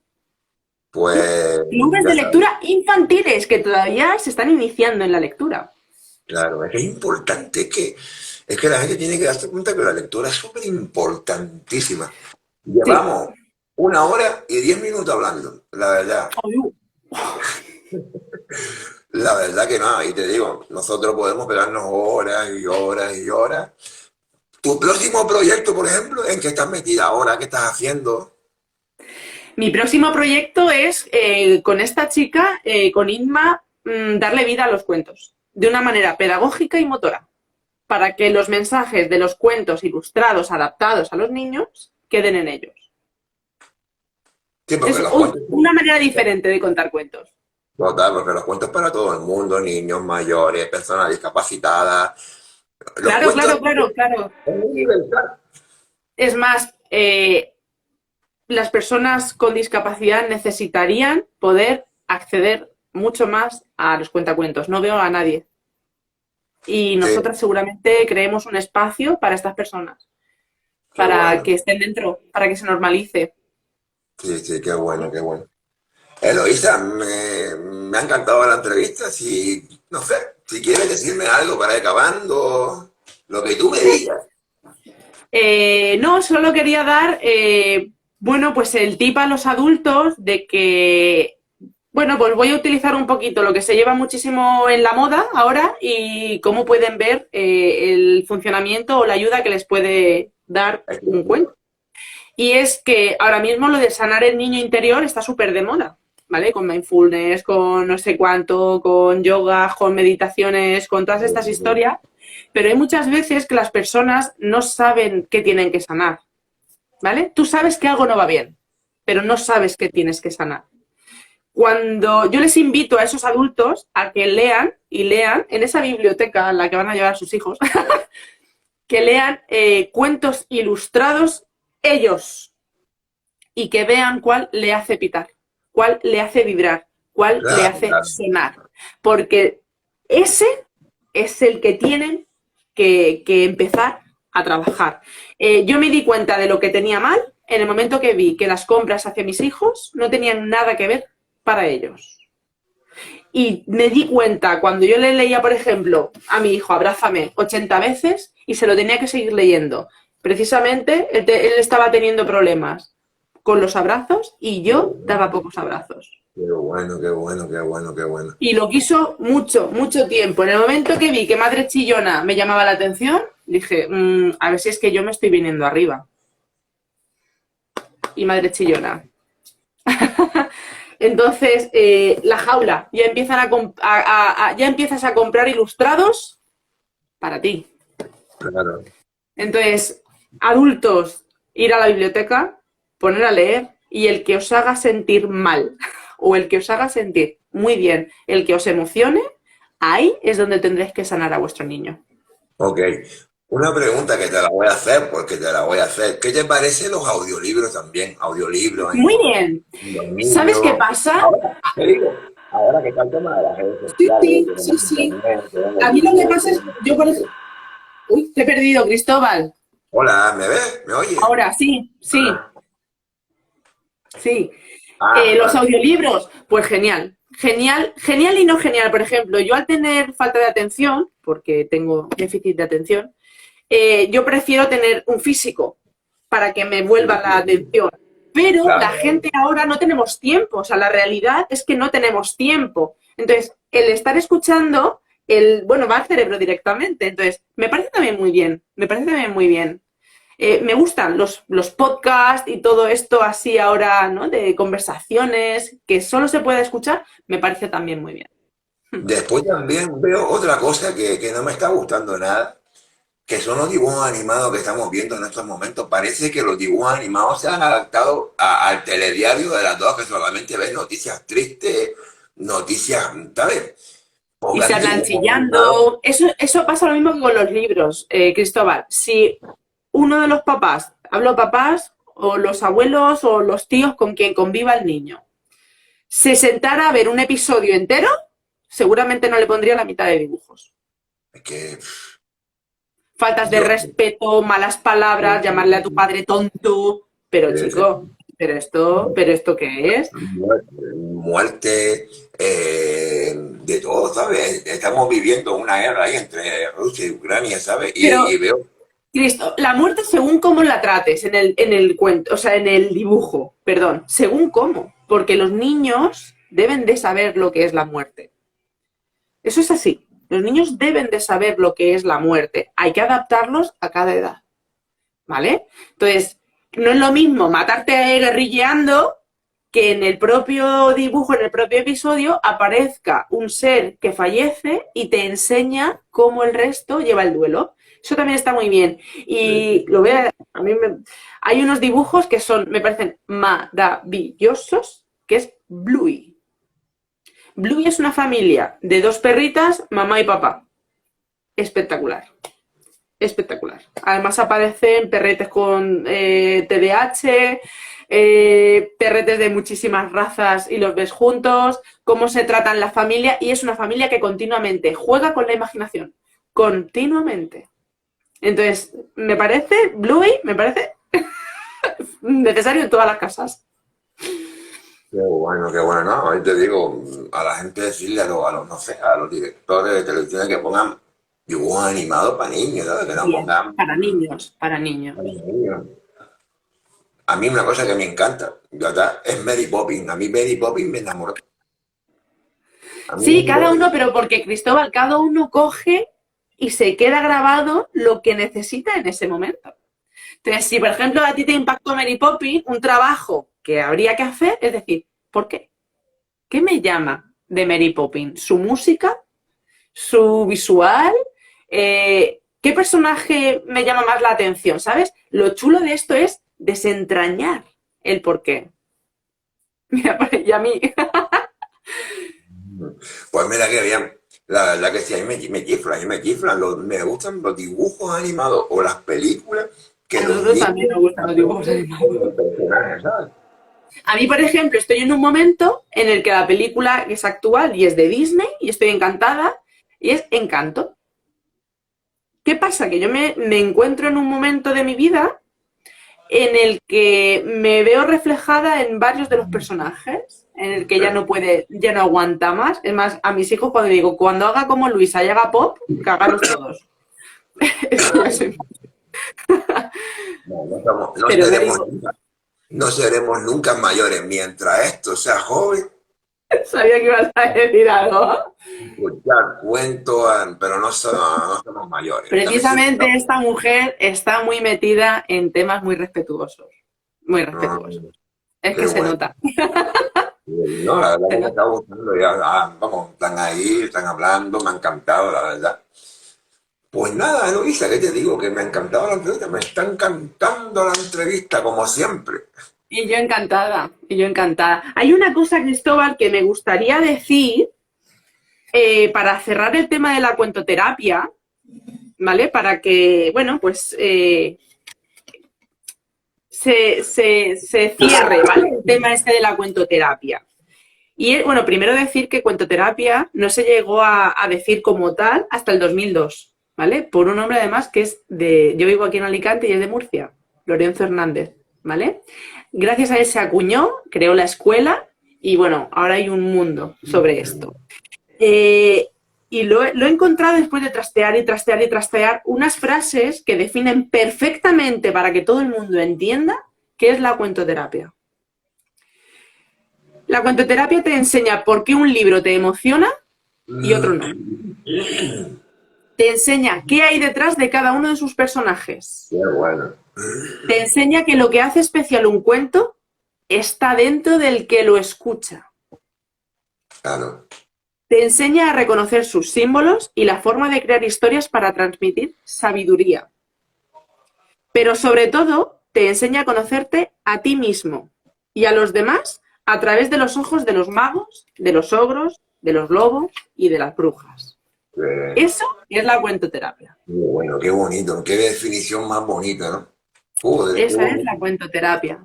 pues Clubes ya de sabes. lectura infantiles que todavía se están iniciando en la lectura. Claro, es que es importante, es que la gente tiene que darse cuenta que la lectura es súper importantísima. Sí. Llevamos 1 hora y 10 minutos hablando, la verdad. La verdad que no, y te digo, nosotros podemos pegarnos horas y horas y horas. Tu próximo proyecto, por ejemplo, ¿en qué estás metida ahora? ¿Qué estás haciendo? Mi próximo proyecto es, con esta chica, con Inma, darle vida a los cuentos, de una manera pedagógica y motora, para que los mensajes de los cuentos ilustrados adaptados a los niños queden en ellos. Sí, porque Es los cuentos, una manera diferente de contar cuentos. total, porque los cuentos para todo el mundo, niños, mayores, personas discapacitadas. Los Claro, cuentos claro, claro, claro. son universal. Es más, las personas con discapacidad necesitarían poder acceder mucho más a los cuentacuentos. No veo a nadie. Y Sí, nosotras seguramente creemos un espacio para estas personas, qué para bueno. que estén dentro, para que se normalice. Sí, sí, qué bueno, qué bueno. Eloisa, me ha encantado la entrevista. Si, no sé, si quieres decirme algo para ir acabando, lo que tú me digas. No, solo quería dar, bueno, pues el tip a los adultos de que, bueno, pues voy a utilizar un poquito lo que se lleva muchísimo en la moda ahora y cómo pueden ver el funcionamiento o la ayuda que les puede dar un cuento. Y es que ahora mismo lo de sanar el niño interior está súper de moda, ¿vale? Con mindfulness, con no sé cuánto, con yoga, con meditaciones, con todas estas historias. Pero hay muchas veces que las personas no saben qué tienen que sanar, ¿vale? Tú sabes que algo no va bien, pero no sabes qué tienes que sanar. Cuando yo les invito a esos adultos a que lean y lean en esa biblioteca a la que van a llevar a sus hijos, que lean cuentos ilustrados ellos y que vean cuál le hace pitar, cuál le hace vibrar, cuál le Claro, hace claro. sonar. Porque ese es el que tienen que empezar a trabajar. Yo me di cuenta de lo que tenía mal en el momento que vi que las compras hacia mis hijos no tenían nada que ver para ellos. Y me di cuenta cuando yo le leía, por ejemplo, a mi hijo, abrázame 80 veces y se lo tenía que seguir leyendo. Precisamente él estaba teniendo problemas con los abrazos y yo daba pocos abrazos. Qué bueno, qué bueno, qué bueno, qué bueno. Y lo quiso mucho, mucho tiempo. En el momento que vi que Madre Chillona me llamaba la atención, dije, a ver si es que yo me estoy viniendo arriba. Y Madre Chillona. Entonces, la jaula, ya, ya empiezas a comprar ilustrados para ti. Claro. Entonces, adultos, ir a la biblioteca, poner a leer y el que os haga sentir mal o el que os haga sentir muy bien, el que os emocione, ahí es donde tendréis que sanar a vuestro niño. Ok. Una pregunta que te la voy a hacer, porque te la voy a hacer. ¿Qué te parecen los audiolibros también? Audiolibros Muy bien. en los ¿Sabes qué niños. pasa? Ahora, te digo, ahora que está el tema de las redes Sí, sociales, sí, que sí, tenemos sí. internet, tenemos A mí lo que YouTube, pasa es, tenemos yo por eso... Facebook. Uy, te he perdido, Cristóbal. Hola, ¿me ves? ¿Me oyes? Ahora, sí, sí, Ah, sí. Los vale. audiolibros, pues genial. Genial, genial y no genial. Por ejemplo, yo al tener falta de atención, porque tengo déficit de atención, yo prefiero tener un físico para que me Sí, vuelva sí, la sí. atención. Pero la Claro, gente ahora no tenemos tiempo, o sea, la realidad es que no tenemos tiempo. Entonces, el estar escuchando bueno, va al cerebro directamente. Entonces, me parece también muy bien, me parece también muy bien. Me gustan los podcasts y todo esto así ahora, ¿no? De conversaciones que solo se puede escuchar, me parece también muy bien. Después también veo otra cosa que no me está gustando nada, que son los dibujos animados que estamos viendo en estos momentos. Parece que los dibujos animados se han adaptado al telediario de las dos, que solamente ves noticias tristes, noticias, ¿sabes? Y se Pongan hablan dibujos animados. chillando. Eso pasa lo mismo que con los libros, Cristóbal. Si uno de los papás, hablo papás, o los abuelos o los tíos con quien conviva el niño, se sentara a ver un episodio entero, seguramente no le pondría la mitad de dibujos. Es que Faltas de yo, respeto, malas palabras, llamarle a tu padre tonto. Pero chico, ¿pero esto qué es? muerte, de todo, ¿sabes? Estamos viviendo una guerra ahí entre Rusia y Ucrania, ¿sabes? Y Pero, veo, Cristo, la muerte según cómo la trates en el cuento, o sea, en el dibujo, perdón, según cómo, porque los niños deben de saber lo que es la muerte. Eso es así. Los niños deben de saber lo que es la muerte. Hay que adaptarlos a cada edad, ¿vale? Entonces, no es lo mismo matarte guerrilleando que en el propio dibujo, en el propio episodio, aparezca un ser que fallece y te enseña cómo el resto lleva el duelo. Eso también está muy bien. Y hay unos dibujos que me parecen maravillosos, que es Bluey. Bluey es una familia de dos perritas, mamá y papá. Espectacular. Espectacular. Además aparecen perretes con TDAH, perretes de muchísimas razas y los ves juntos, cómo se tratan la familia, y es una familia que continuamente juega con la imaginación. Continuamente. Entonces, Bluey me parece necesario en todas las casas. qué bueno, ¿no? Ahí te digo, a la gente decirle a los, no sé, a los directores de televisión que pongan dibujos animados para niños, ¿sabes? Que no Bien, pongan para niños, para niños. para niños. A mí una cosa que me encanta, ¿verdad? Es Mary Poppins. A mí Mary Poppins me enamoró. A mí Sí, Mary cada uno, Poppins, pero porque Cristóbal, cada uno coge y se queda grabado lo que necesita en ese momento. Entonces, si por ejemplo a ti te impactó Mary Poppins, un trabajo que habría que hacer es decir, ¿por qué? ¿Qué me llama de Mary Poppins? ¿Su música? ¿Su visual? ¿Qué personaje me llama más la atención? ¿Sabes? Lo chulo de esto es desentrañar el por qué. Mira, y a mí, pues mira qué bien. La verdad que sí, a mí me chiflan, me gustan los dibujos animados o las películas que a los nosotros también niños nos gustan los dibujos hacen animados. con los personajes, ¿sabes? A mí, por ejemplo, estoy en un momento en el que la película es actual y es de Disney y estoy encantada y es Encanto. ¿Qué pasa? Que yo me encuentro en un momento de mi vida en el que me veo reflejada en varios de los personajes, en el que ya no aguanta más. Es más, a mis hijos cuando digo, cuando haga como Luisa y haga pop, cagaros todos. Es que yo soy... No, Pero no seremos nunca mayores mientras esto sea joven. sabía que ibas a decir algo. Escuchar cuentos, pero no somos mayores. También Precisamente esta mujer está muy metida en temas muy respetuosos. Muy ah, respetuosos. Es qué que se bueno. nota. No, la verdad Se que me nota. está gustando. Ya, vamos, están ahí, están hablando, me ha encantado, la verdad. Pues nada, Eloisa, ¿qué te digo? Que me ha encantado la entrevista, me está encantando la entrevista, como siempre. Y yo encantada, y yo encantada. Hay una cosa, Cristóbal, que me gustaría decir para cerrar el tema de la cuentoterapia, ¿vale? Para que, bueno, pues se cierre, ¿vale? El tema este de la cuentoterapia. Y, bueno, primero decir que cuentoterapia no se llegó a decir como tal hasta el 2002, ¿vale? Por un hombre, además, que es yo vivo aquí en Alicante y es de Murcia, Lorenzo Hernández, ¿vale? Gracias a él se acuñó, creó la escuela y, bueno, ahora hay un mundo sobre esto. Y lo he encontrado después de trastear y trastear y trastear unas frases que definen perfectamente para que todo el mundo entienda qué es la cuentoterapia. La cuentoterapia te enseña por qué un libro te emociona y otro no. Te enseña qué hay detrás de cada uno de sus personajes. Qué bueno. Te enseña que lo que hace especial un cuento está dentro del que lo escucha. Claro. Te enseña a reconocer sus símbolos y la forma de crear historias para transmitir sabiduría. Pero sobre todo, te enseña a conocerte a ti mismo y a los demás a través de los ojos de los magos, de los ogros, de los lobos y de las brujas. Eso es la cuentoterapia. Muy bueno, qué bonito. Qué definición más bonita, ¿no? Joder, qué Esa es bonito. la cuentoterapia.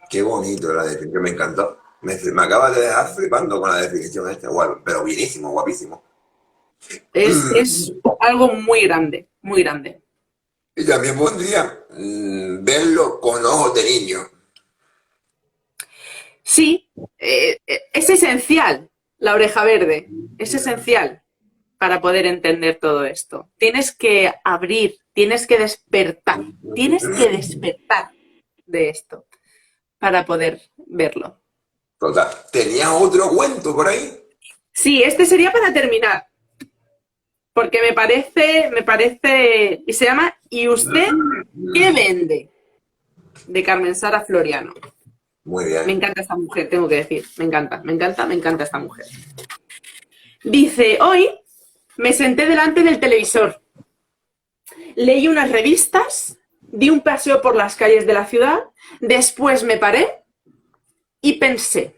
Qué bonito la definición, me encantó. Me acabas de dejar flipando con la definición esta, guapo, pero bienísimo, guapísimo. Es algo muy grande, muy grande. Y también pondría verlo con ojos de niño. Sí, es esencial la oreja verde, es esencial para poder entender todo esto. Tienes que abrir, tienes que despertar de esto para poder verlo. Total. ¿Tenías otro cuento por ahí? Sí, este sería para terminar, porque me parece, y se llama ¿Y usted qué vende? De Carmen Sara Floriano. Muy Me bien. encanta esta mujer, tengo que decir. Me encanta, me encanta, me encanta esta mujer. Dice, hoy me senté delante del televisor, leí unas revistas, di un paseo por las calles de la ciudad, después me paré y pensé,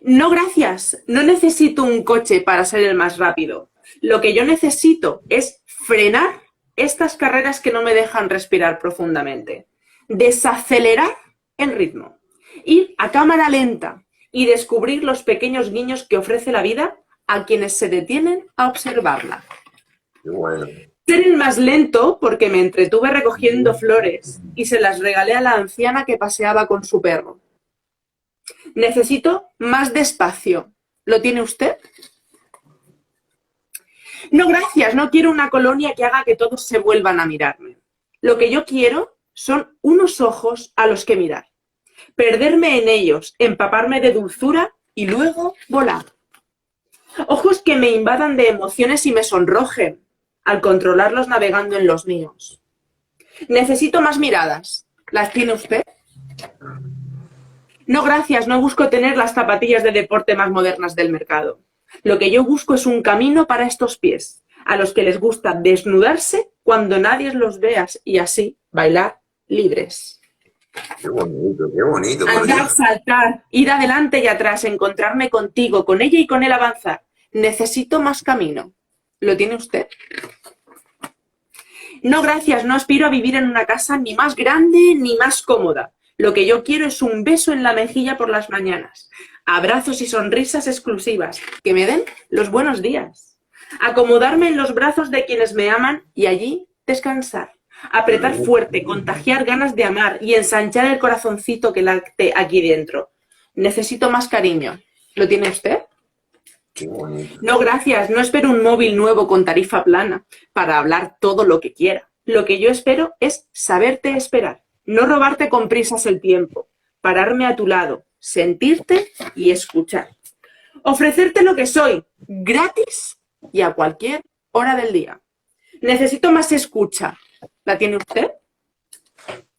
no gracias, no necesito un coche para ser el más rápido. Lo que yo necesito es frenar estas carreras que no me dejan respirar profundamente, desacelerar el ritmo, ir a cámara lenta y descubrir los pequeños guiños que ofrece la vida a quienes se detienen a observarla. Qué bueno. Ser el más lento porque me entretuve recogiendo flores y se las regalé a la anciana que paseaba con su perro. Necesito más despacio. ¿Lo tiene usted? No, gracias, no quiero una colonia que haga que todos se vuelvan a mirarme. Lo que yo quiero son unos ojos a los que mirar, perderme en ellos, empaparme de dulzura y luego volar. Ojos que me invadan de emociones y me sonrojen al controlarlos navegando en los míos. Necesito más miradas. ¿Las tiene usted? No, gracias, no busco tener las zapatillas de deporte más modernas del mercado. Lo que yo busco es un camino para estos pies, a los que les gusta desnudarse cuando nadie los vea y así bailar libres. Qué bonito, qué bonito. Andar, saltar, ir adelante y atrás, encontrarme contigo, con ella y con él avanzar. Necesito más camino. ¿Lo tiene usted? No, gracias, no aspiro a vivir en una casa ni más grande ni más cómoda. Lo que yo quiero es un beso en la mejilla por las mañanas, abrazos y sonrisas exclusivas que me den los buenos días, acomodarme en los brazos de quienes me aman y allí descansar, apretar fuerte, contagiar ganas de amar y ensanchar el corazoncito que late aquí dentro. Necesito más cariño. ¿Lo tiene usted? Qué bonito. No, gracias, no espero un móvil nuevo con tarifa plana para hablar todo lo que quiera. Lo que yo espero es saberte esperar, no robarte con prisas el tiempo, pararme a tu lado, sentirte y escuchar. Ofrecerte lo que soy, gratis y a cualquier hora del día. Necesito más escucha. ¿La tiene usted?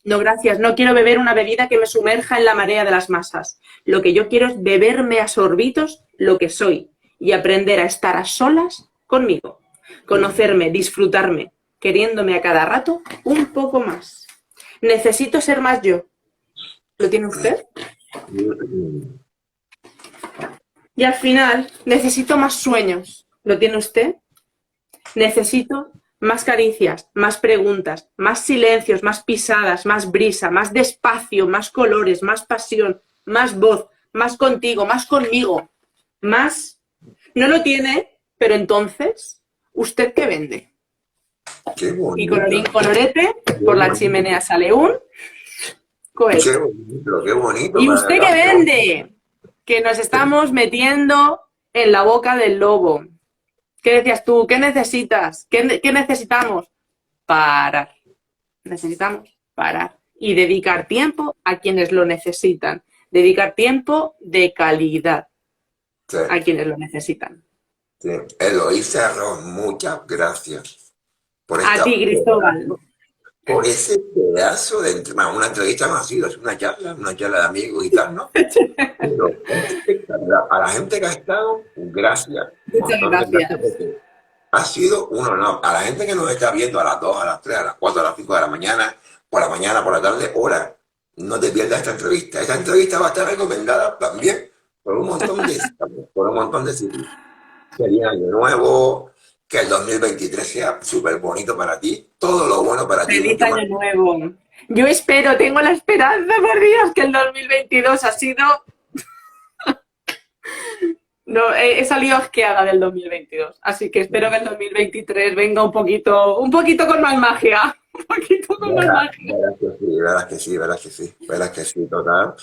No, gracias, no quiero beber una bebida que me sumerja en la marea de las masas. Lo que yo quiero es beberme a sorbitos lo que soy y aprender a estar a solas conmigo. Conocerme, disfrutarme, queriéndome a cada rato un poco más. Necesito ser más yo. ¿Lo tiene usted? Y al final, necesito más sueños. ¿Lo tiene usted? Necesito más caricias, más preguntas, más silencios, más pisadas, más brisa, más despacio, más colores, más pasión, más voz, más contigo, más conmigo, más... No lo tiene, pero entonces, ¿usted qué vende? Qué Y bonito. colorín colorete, por la chimenea sale un cohete. Qué bonito, qué bonito. ¿Y usted qué vende? Que nos estamos metiendo en la boca del lobo. ¿Qué decías tú? ¿Qué necesitas? ¿Qué necesitamos? Parar. Necesitamos parar y dedicar tiempo a quienes lo necesitan. Dedicar tiempo de calidad Sí. a quienes lo necesitan. Sí. Eloísa Arroz, muchas gracias por A esta, ti, Cristóbal. por ese pedazo de una entrevista no ha sido, es una charla de amigos y tal, ¿no? Pero es espectacular. A la gente que ha estado, gracias, un Muchas montón de gracias, gracias. porque ha sido un honor. A la gente que nos está viendo a las 2, a las 3, a las 4, a las 5 de la mañana, por la tarde, hora, no te pierdas esta entrevista. Esta entrevista va a estar recomendada también por un montón de por un montón de sitios. Feliz año nuevo, que el 2023 sea súper bonito para ti, todo lo bueno para ti, Feliz mucho más. año nuevo. Yo espero, tengo la esperanza, por Dios, que el 2022 ha sido... No, he salido asqueada del 2022, así que espero que el 2023 venga un poquito con más magia. Un poquito con más Verás, magia. verás que sí, verás que sí, verás que sí, verás que sí, total.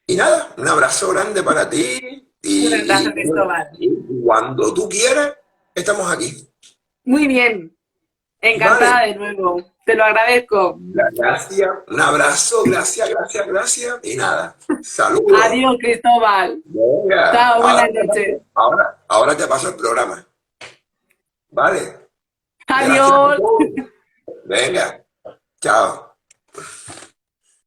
Y nada, un abrazo grande para ti Un abrazo, Cristóbal. y cuando tú quieras, estamos aquí. Muy bien, Vale, encantada de nuevo. Te lo agradezco. gracias, un abrazo, gracias, gracias, gracias. Y nada, saludos. Adiós, Cristóbal. Venga, Chao, buenas noches. ahora te paso el programa. Vale, gracias a Adiós. todos. Venga, chao.